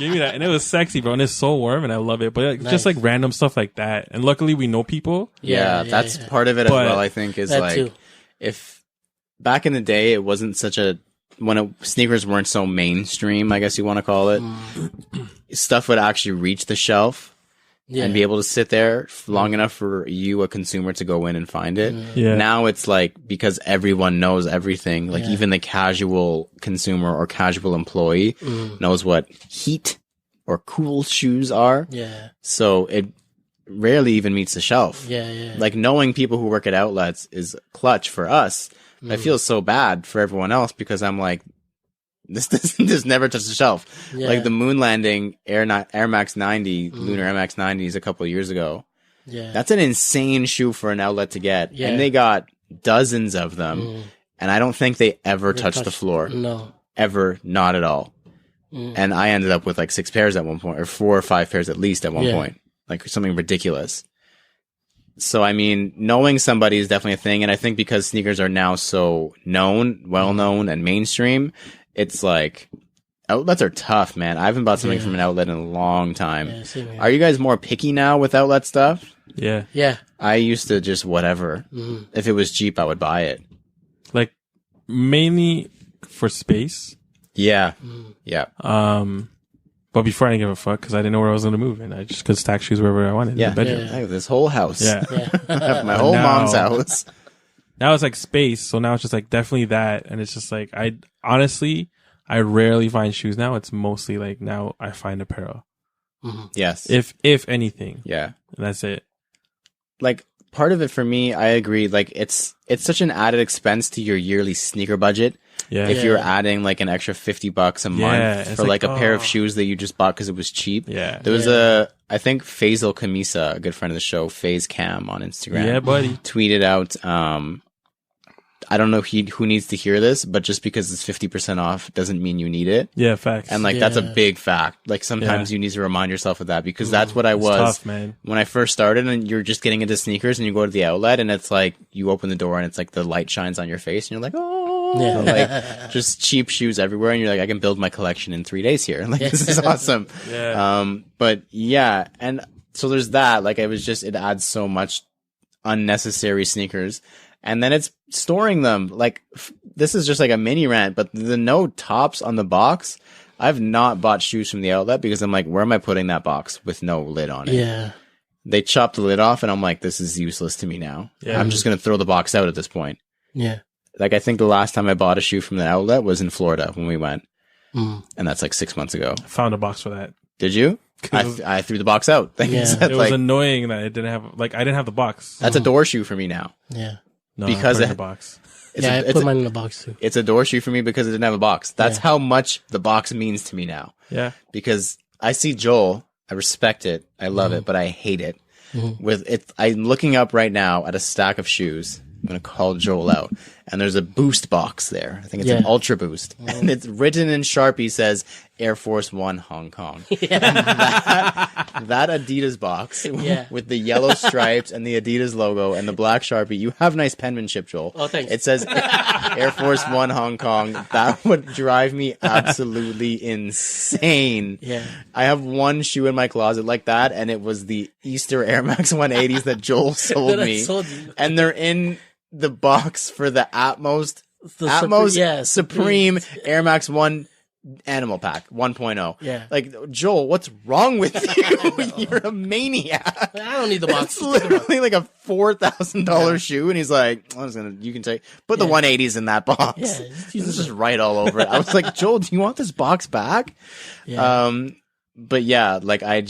Give me that. And it was sexy, bro. And it's so warm and I love it. But like, just like random stuff like that. And luckily we know people. That's part of it as well, I think, is like, too. If back in the day, it wasn't such a, sneakers weren't so mainstream, I guess you want to call it, stuff would actually reach the shelf. And be able to sit there long enough for you, a consumer, to go in and find it. Now it's like, because everyone knows everything, like even the casual consumer or casual employee knows what heat or cool shoes are. So it rarely even meets the shelf. Like knowing people who work at outlets is clutch for us. I feel so bad for everyone else because I'm like, this never touched the shelf. Like the moon landing Air Max 90, Lunar Air Max 90s a couple of years ago. That's an insane shoe for an outlet to get. And they got dozens of them. And I don't think they ever touched the floor. No. Ever. Not at all. And I ended up with like 6 pairs at one point, or 4 or 5 pairs at least at one point. Like something ridiculous. So, I mean, knowing somebody is definitely a thing. And I think because sneakers are now so known, well-known, and mainstream, it's like, outlets are tough, man. I haven't bought something from an outlet in a long time. Are you guys more picky now with outlet stuff? Yeah. I used to just whatever. If it was cheap, I would buy it. Like, mainly for space. Yeah. But before I didn't give a fuck because I didn't know where I was going to move, and I just could stack shoes wherever I wanted. In the bedroom. I have this whole house. I have my whole mom's house. Now it's like space, so now it's just like definitely that, and it's just like I rarely find shoes now. It's mostly like now I find apparel. Yes, if anything, and that's it. Like part of it for me, I agree. Like it's such an added expense to your yearly sneaker budget. If you're adding like an extra $50 a month for like a pair of shoes that you just bought because it was cheap. There was I think Faisal Kamisa, a good friend of the show, Faze Cam on Instagram. Yeah, buddy. Tweeted out, I don't know who needs to hear this, but just because it's 50% off doesn't mean you need it. Yeah, facts. And like that's a big fact. Like sometimes you need to remind yourself of that because that's what I was tough, man. When I first started, and you're just getting into sneakers and you go to the outlet and it's like you open the door and it's like the light shines on your face and you're like, oh, like just cheap shoes everywhere, and you're like, I can build my collection in 3 days here. Like this is awesome. But yeah, and so there's that. Like it adds so much unnecessary sneakers. And then it's storing them. Like, this is just like a mini rant, but the no tops on the box, I've not bought shoes from the outlet because I'm like, where am I putting that box with no lid on it? They chopped the lid off, and I'm like, this is useless to me now. I'm just going to throw the box out at this point. Like, I think the last time I bought a shoe from the outlet was in Florida when we went. And that's like 6 months ago. I found a box for that. Did you? I threw the box out. It was annoying that it didn't have, like, I didn't have the box. That's a door shoe for me now. No, because I put it in a box. I put mine in a box too. It's a door shoe for me because it didn't have a box. That's how much the box means to me now. Because I see Joel, I respect it, I love it, but I hate it. With it, I'm looking up right now at a stack of shoes. I'm gonna call Joel out, and there's a boost box there. I think it's an Ultra Boost, and it's written in Sharpie, says Air Force One Hong Kong. That Adidas box with the yellow stripes and the Adidas logo and the black Sharpie. You have nice penmanship, Joel. Oh, thanks. It says Air Force One Hong Kong. That would drive me absolutely insane. Yeah. I have one shoe in my closet like that, and it was the Easter Air Max 180s that Joel sold me. And they're in the box for the Atmos Supreme Air Max 1 Animal Pack 1.0. Yeah. Like, Joel, what's wrong with you? You're a maniac. I don't need the box. It's literally like a $4,000 shoe, and he's like, you can put the 180s in that box. Yeah, just write all over it. I was like, Joel, do you want this box back? Yeah. But yeah, like I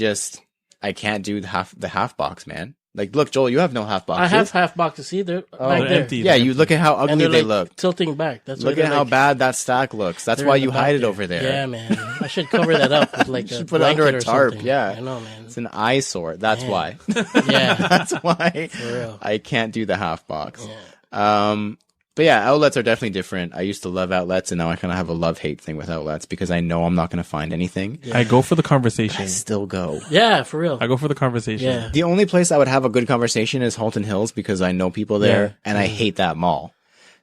can't do the half box, man. Like, look, Joel, you have no half boxes. I have half boxes. See, they're back there. Empty. Yeah, you look at how ugly they look. Tilting back. That's look at how bad that stack looks. That's why you hide it over there. Yeah, man. I should cover that up with like a put it under a tarp. Something. Yeah, I know, man. It's an eyesore. That's why. Yeah, that's why. For real. I can't do the half box. Yeah. But yeah, outlets are definitely different. I used to love outlets, and now I kind of have a love-hate thing with outlets because I know I'm not going to find anything. Yeah. I go for the conversation. I still go. Yeah, for real. I go for the conversation. Yeah. The only place I would have a good conversation is Halton Hills because I know people there, and I hate that mall.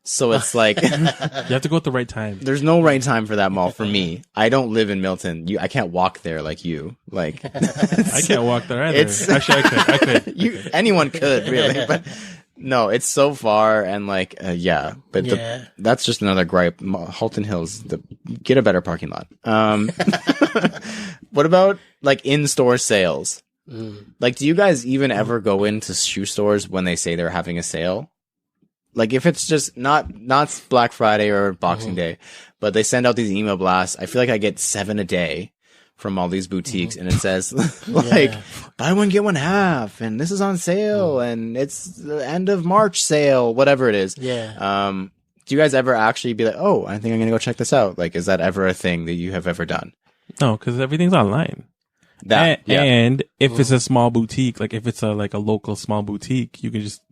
So it's like you have to go at the right time. There's no right time for that mall for me. I don't live in Milton. I can't walk there like you. Like I can't walk there either. Actually, I could. Anyone could really, but. No, it's so far, and like, but that's just another gripe. Halton Hills, get a better parking lot. What about like in-store sales? Like, do you guys even ever go into shoe stores when they say they're having a sale? Like, if it's just not Black Friday or Boxing Day, but they send out these email blasts. I feel like I get 7 a day from all these boutiques, and it says like buy one get one half, and this is on sale, and it's the end of March sale, whatever it is. Yeah. Do you guys ever actually be like, oh, I think I'm gonna go check this out? Like, is that ever a thing that you have ever done? No, because everything's online. And if it's a small boutique, like if it's a local small boutique, you can just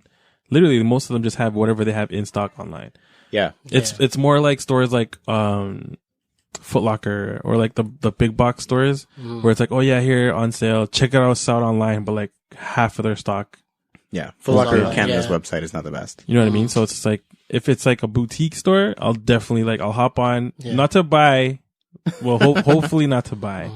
literally most of them just have whatever they have in stock online. Yeah. It's more like stores like Foot Locker or like the big box stores where it's like, oh yeah, here on sale, check it out online, but like half of their stock. Yeah. Foot Locker Canada's website is not the best. You know what I mean? So it's just like, if it's like a boutique store, I'll definitely I'll hop on, not to buy, well, hopefully not to buy,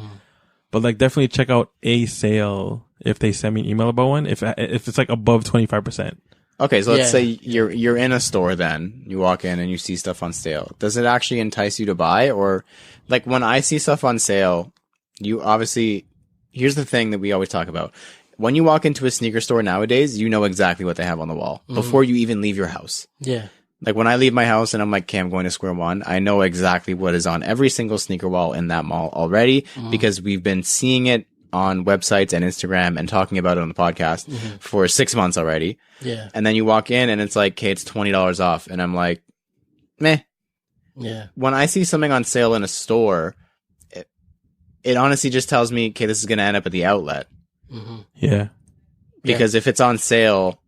but like definitely check out a sale if they send me an email about one, if it's like above 25%. Okay, so let's say you're in a store then. You walk in and you see stuff on sale. Does it actually entice you to buy? Or, like, when I see stuff on sale, you obviously... Here's the thing that we always talk about. When you walk into a sneaker store nowadays, you know exactly what they have on the wall before you even leave your house. Yeah. Like, when I leave my house and I'm like, okay, I'm going to Square One, I know exactly what is on every single sneaker wall in that mall already because we've been seeing it on websites and Instagram and talking about it on the podcast for 6 months already. Yeah. And then you walk in and it's like, okay, it's $20 off. And I'm like, meh. Yeah. When I see something on sale in a store, it honestly just tells me, okay, this is going to end up at the outlet. Yeah. Because if it's on sale,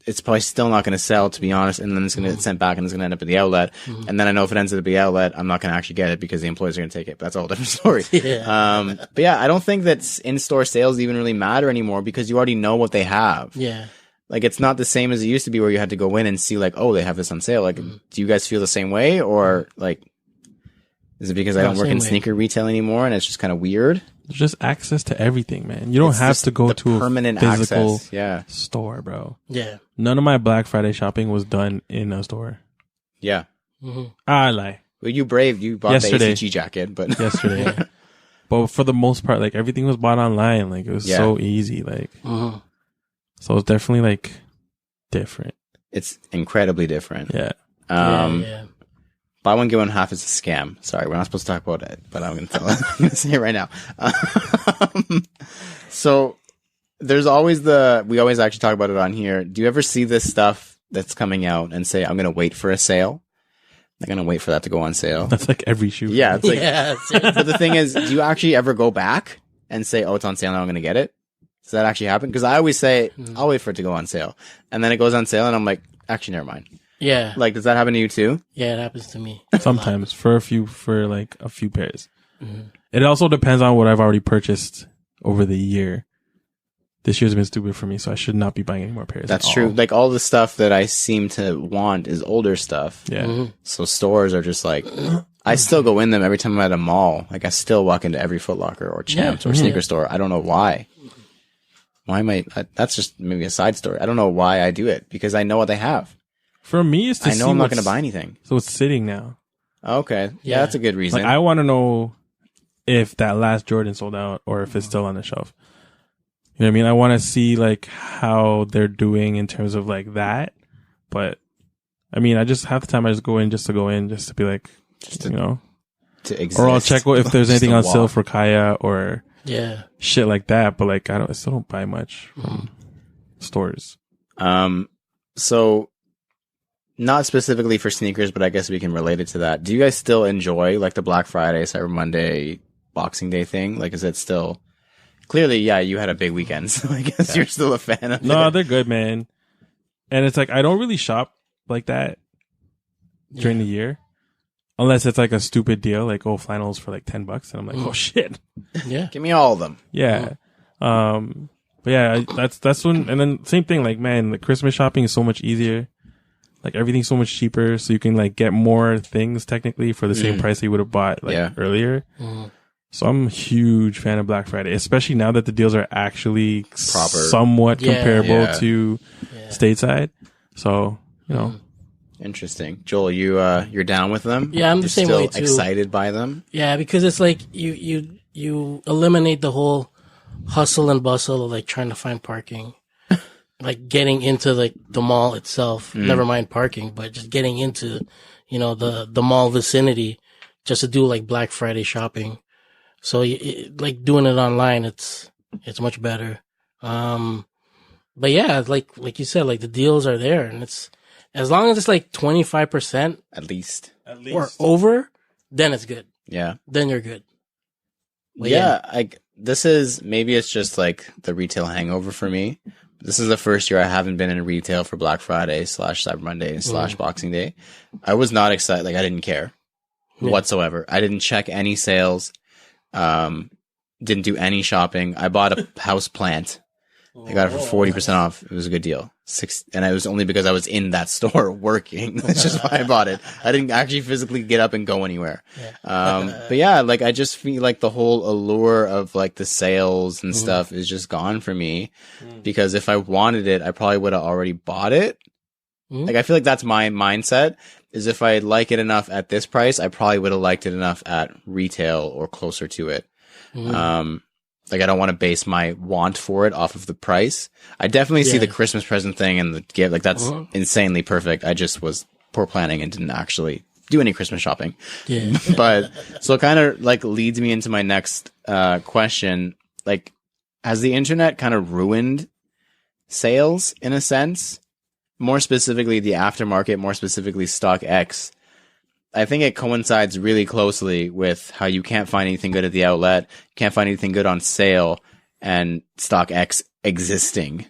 it's probably still not going to sell, to be honest. And then it's going to get sent back and it's going to end up at the outlet. And then I know if it ends up at the outlet, I'm not going to actually get it because the employees are going to take it. But that's a whole different story. But yeah, I don't think that in-store sales even really matter anymore because you already know what they have. Yeah. Like, it's not the same as it used to be where you had to go in and see like, oh, they have this on sale. Like, do you guys feel the same way? Or like, is it because I don't work in sneaker retail anymore and it's just kind of weird? There's just access to everything, man. You don't have to go to permanent a physical store, bro. Yeah. None of my Black Friday shopping was done in a store. Yeah. I lie. Well, you braved. You bought the ACG jacket, but yesterday. But for the most part, like everything was bought online. Like it was so easy. Like, so it's definitely like different. It's incredibly different. Yeah. Buy one, get one half is a scam. Sorry, we're not supposed to talk about it, but I'm going to say it right now. So there's always we always actually talk about it on here. Do you ever see this stuff that's coming out and say, I'm going to wait for a sale? I'm going to wait for that to go on sale. That's like every shoe. Yeah. It's like, but the thing is, do you actually ever go back and say, oh, it's on sale now, I'm going to get it? Does that actually happen? Because I always say, I'll wait for it to go on sale. And then it goes on sale and I'm like, actually, never mind. Yeah. Like, does that happen to you too? Yeah, it happens to me. Sometimes for a few pairs. Mm-hmm. It also depends on what I've already purchased over the year. This year's been stupid for me, so I should not be buying any more pairs. That's true. Like, all the stuff that I seem to want is older stuff. Yeah. Mm-hmm. So stores are just like, I still go in them every time I'm at a mall. Like, I still walk into every Foot Locker or Champs or sneaker store. I don't know why. Why am I? That's just maybe a side story. I don't know why I do it, because I know what they have. For me, it's to I know I'm not going to buy anything. So it's sitting now. Okay. Yeah, that's a good reason. Like, I want to know if that last Jordan sold out or if it's still on the shelf. You know what I mean? I want to see like how they're doing in terms of like that. But I mean, I just half the time I just go in just to be like, you know, to exist. Or I'll check if there's anything on sale for Kaya or shit like that. But like, I still don't buy much from stores. So not specifically for sneakers, but I guess we can relate it to that. Do you guys still enjoy like the Black Friday, Cyber Monday, Boxing Day thing? Like, is it still? Clearly, yeah, you had a big weekend, so I guess you're still a fan of it. No, they're good, man. And it's like, I don't really shop like that during the year. Unless it's like a stupid deal, like, flannels for like $10. And I'm like, oh shit. Yeah. Give me all of them. Yeah. But yeah, that's when, and then same thing, like, man, the Christmas shopping is so much easier. Like, everything's so much cheaper, so you can like get more things technically for the same price that you would have bought like earlier. So I'm a huge fan of Black Friday, especially now that the deals are actually proper, somewhat comparable to stateside. So, you know. Interesting. Joel, you're down with them? Yeah, I'm the same way too. Excited by them? Yeah, because it's like you eliminate the whole hustle and bustle of like trying to find parking. Like getting into like the mall itself, never mind parking, but just getting into, you know, the mall vicinity just to do like Black Friday shopping. So like doing it online, it's much better. But yeah, like you said, like the deals are there, and it's as long as it's like 25% at least or over, then it's good. Yeah, then you're good. But like this is maybe it's just like the retail hangover for me. This is the first year I haven't been in retail for Black Friday / Cyber Monday / Boxing Day. I was not excited. Like, I didn't care whatsoever. I didn't check any sales. Didn't do any shopping. I bought a house plant. I got it for 40% off. It was a good deal. And it was only because I was in that store working. That's just why I bought it. I didn't actually physically get up and go anywhere. But yeah, like I just feel like the whole allure of like the sales and stuff is just gone for me. Because if I wanted it, I probably would have already bought it. Like, I feel like that's my mindset, is if I like it enough at this price, I probably would have liked it enough at retail or closer to it. Like, I don't want to base my want for it off of the price. I definitely see the Christmas present thing and the gift. Like, that's insanely perfect. I just was poor planning and didn't actually do any Christmas shopping. Yeah. But so it kind of like leads me into my next question. Like, has the internet kind of ruined sales in a sense? More specifically, the aftermarket, more specifically StockX. I think it coincides really closely with how you can't find anything good at the outlet, you can't find anything good on sale, and StockX existing.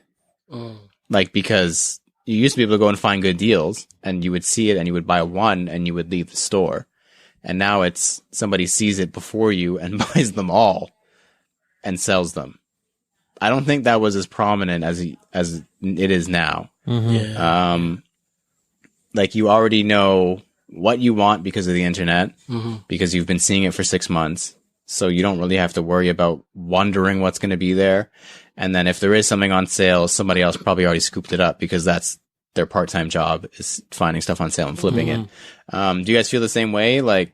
Like, because you used to be able to go and find good deals, and you would see it, and you would buy one, and you would leave the store. And now it's somebody sees it before you and buys them all and sells them. I don't think that was as prominent as it is now. Like, you already know what you want because of the internet, because you've been seeing it for 6 months. So you don't really have to worry about wondering what's going to be there. And then if there is something on sale, somebody else probably already scooped it up, because that's their part-time job, is finding stuff on sale and flipping it. Do you guys feel the same way? Like,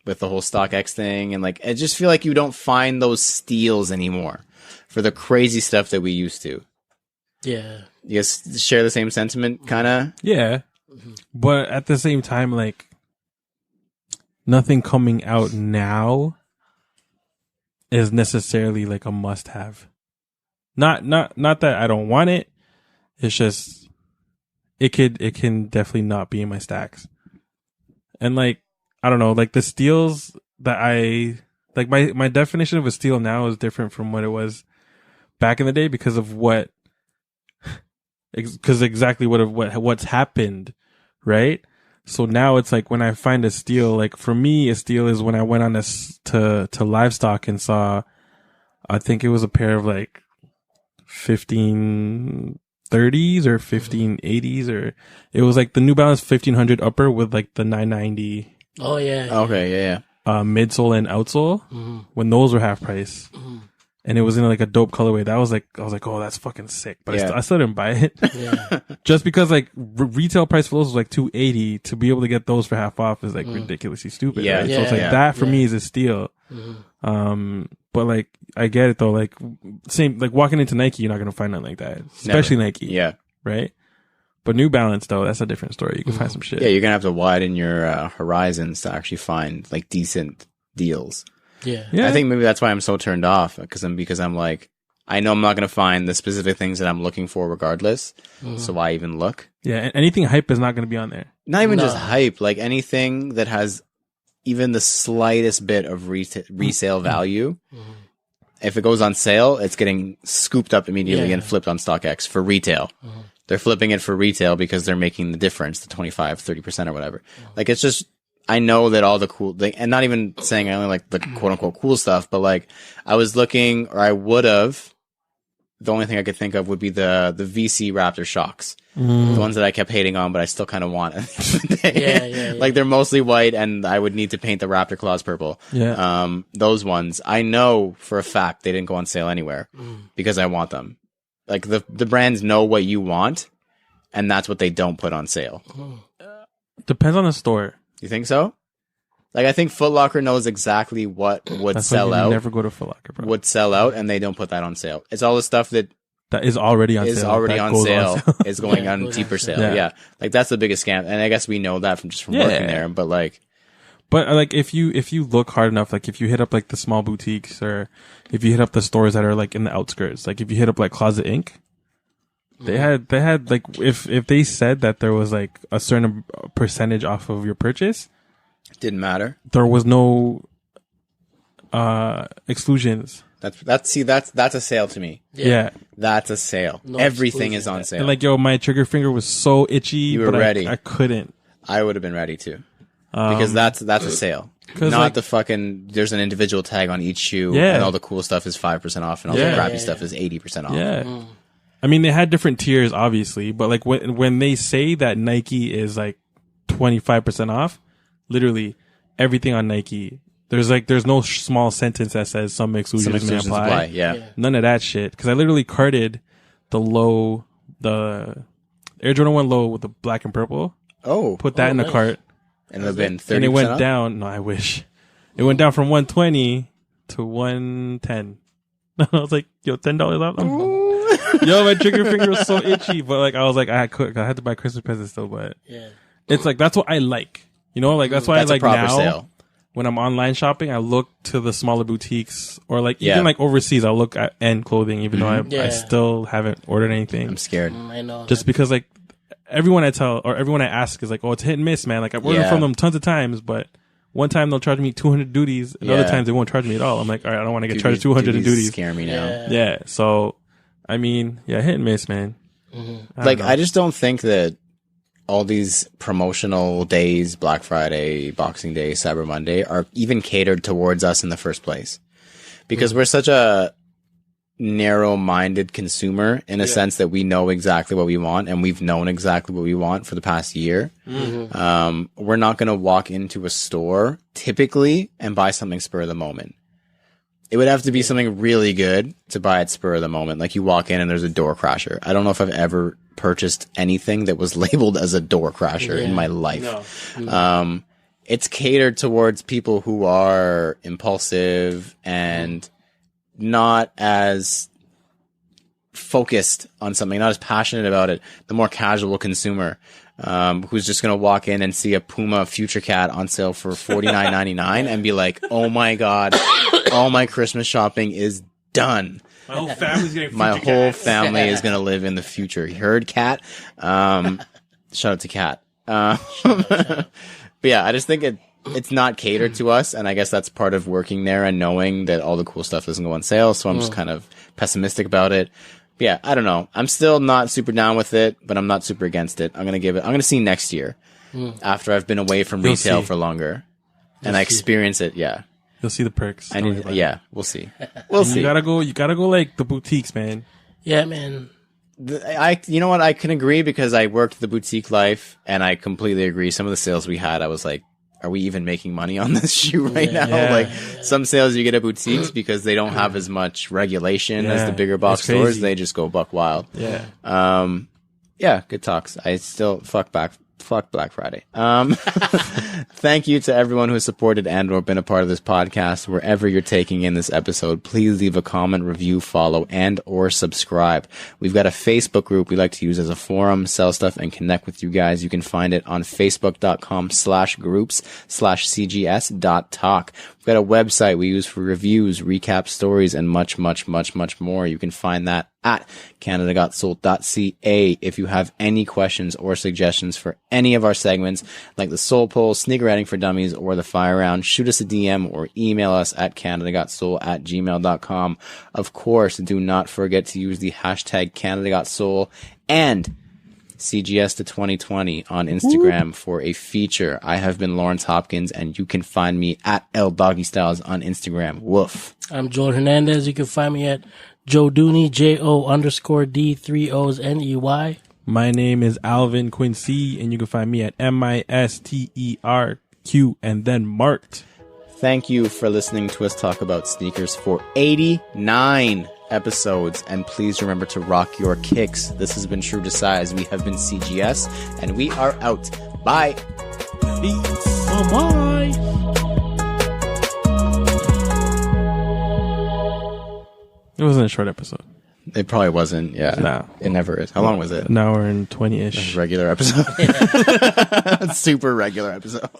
with the whole StockX thing, and like, I just feel like you don't find those steals anymore for the crazy stuff that we used to. Yeah. You guys share the same sentiment, kind of? Yeah. But at the same time, like, nothing coming out now is necessarily like a must-have. Not that I don't want it. It's just it can definitely not be in my stacks. And like, I don't know, like the steals that I like, my definition of a steal now is different from what it was back in the day, because of what's happened right? So now it's like when I find a steal, like for me, a steal is when I went on to Livestock and saw, I think it was a pair of like 1530s or 1580s, or it was like the New Balance 1500 upper with like the 990. Oh yeah. Okay. Yeah. Midsole and outsole, when those were half price. And it was in like a dope colorway. That was like, I was like, oh, that's fucking sick. But I still didn't buy it. Yeah. Just because like retail price for those was like $280. To be able to get those for half off is like ridiculously stupid. Yeah. Right? So it's like that for me is a steal. But like, I get it though. Like same, like walking into Nike, you're not going to find nothing like that. Especially Nike. Yeah. Right? But New Balance though, that's a different story. You can find some shit. Yeah. You're going to have to widen your horizons to actually find like decent deals. Yeah. I think maybe that's why I'm so turned off because I'm like, I know I'm not going to find the specific things that I'm looking for regardless. So why even look? Yeah. And anything hype is not going to be on there. Not even just hype, like anything that has even the slightest bit of resale value. If it goes on sale, it's getting scooped up immediately and flipped on StockX for retail. They're flipping it for retail because they're making the difference, the 25-30% or whatever. Like it's just, I know that all the cool, and not even saying I only like the quote unquote cool stuff, but like I was looking, or I would have, the only thing I could think of would be the VC Raptor shocks. The ones that I kept hating on, but I still kind of want. Like they're mostly white and I would need to paint the Raptor claws purple. Those ones, I know for a fact they didn't go on sale anywhere because I want them. Like the brands know what you want and that's what they don't put on sale. Depends on the store. You think so? Like, I think Foot Locker knows exactly what would sell out. Never go to Foot Locker, bro. Would sell out, and they don't put that on sale. It's all the stuff that is already on sale. Is going on cheaper sale. Yeah. Like, that's the biggest scam. And I guess we know that from working there. But like if you look hard enough, like if you hit up like the small boutiques or if you hit up the stores that are like in the outskirts, like if you hit up like Closet Inc., they had like if they said that there was like a certain percentage off of your purchase, didn't matter. There was no exclusions. That's a sale to me. Yeah. That's a sale. No Everything is on sale. And like, yo, my trigger finger was so itchy. You were ready. I couldn't. I would have been ready too. Because that's a sale. Not like, the fucking, there's an individual tag on each shoe and all the cool stuff is 5% off and all the crappy stuff is 80% off. Yeah. I mean, they had different tiers, obviously, but like when they say that Nike is like 25% off, literally everything on Nike, there's no small sentence that says some exclusions may apply. Yeah. None of that shit. Cause I literally carted the Air Jordan 1 low with the black and purple. Oh. Put that in the cart. And it would have been 30% And it went off? down. No, I wish. It went down from 120 to 110. I was like, yo, $10 off? Yo, my trigger finger was so itchy, but like I was like, I had to buy Christmas presents still, but it's like that's what I like, you know, like that's why I like now sale. When I'm online shopping, I look to the smaller boutiques or like even like overseas, I'll look at end clothing, even though I still haven't ordered anything. I'm scared. I know. Just because like everyone I tell or everyone I ask is like, oh, it's hit and miss, man. Like I've ordered from them tons of times, but one time they'll charge me 200 duties, and other times they won't charge me at all. I'm like, all right, I don't want to get charged 200 in duties. Scare me now. Yeah. So. I mean, hit and miss, man. I just don't think that all these promotional days, Black Friday, Boxing Day, Cyber Monday, are even catered towards us in the first place. Because we're such a narrow-minded consumer in a sense that we know exactly what we want, and we've known exactly what we want for the past year. We're not going to walk into a store, typically, and buy something spur of the moment. It would have to be something really good to buy at spur of the moment. Like you walk in and there's a door crasher. I don't know if I've ever purchased anything that was labeled as a door crasher in my life. No. It's catered towards people who are impulsive and not as focused on something, not as passionate about it. The more casual consumer, who's just going to walk in and see a Puma Future Cat on sale for $49.99 and be like, oh my God, all my Christmas shopping is done. My whole family's getting My whole family is going to live in the future. You heard, Cat? Shout out to Cat. But yeah, I just think it's not catered to us. And I guess that's part of working there and knowing that all the cool stuff doesn't go on sale. So I'm just kind of pessimistic about it. Yeah, I don't know. I'm still not super down with it, but I'm not super against it. I'm gonna see next year after I've been away from retail for longer and I experience it. Yeah, you'll see the perks. We'll see. We'll see. You gotta go like the boutiques, man. Yeah, man. You know what? I can agree because I worked the boutique life, and I completely agree. Some of the sales we had, I was like, are we even making money on this shoe right now? Like some sales you get at boutiques because they don't have as much regulation as the bigger box stores. They just go buck wild. Yeah. Yeah, good talks. I still fuck Black Friday. Thank you to everyone who has supported and or been a part of this podcast. Wherever you're taking in this episode, please leave a comment, review, follow, and or subscribe. We've got a Facebook group we like to use as a forum, sell stuff, and connect with you guys. You can find it on facebook.com/groups/cgs.talk. We've got a website we use for reviews, recap stories, and much, much, much, much more. You can find that at canadagotsold.ca. If you have any questions or suggestions for any of our segments, like the Soul Poll, Sneaker Writing for Dummies, or the Fire Round, shoot us a DM or email us at canadagotsoul@gmail.com. Of course, do not forget to use the hashtag CanadaGotSoul and CGS to 2020 on Instagram for a feature. I have been Lawrence Hopkins, and you can find me at LDoggyStyles on Instagram. Woof. I'm Joel Hernandez. You can find me at Joe Dooney, JO_D3OsNEY. My name is Alvin Quincy, and you can find me at MISTERQ and then Marked. Thank you for listening to us talk about sneakers for 89 episodes, and please remember to rock your kicks. This has been True to Size. We have been CGS, and we are out. Bye. Peace. Bye-bye. It wasn't a short episode. It probably wasn't. Yeah. No. It never is. How long was it? An hour and 20-ish. Regular episode. Super regular episode.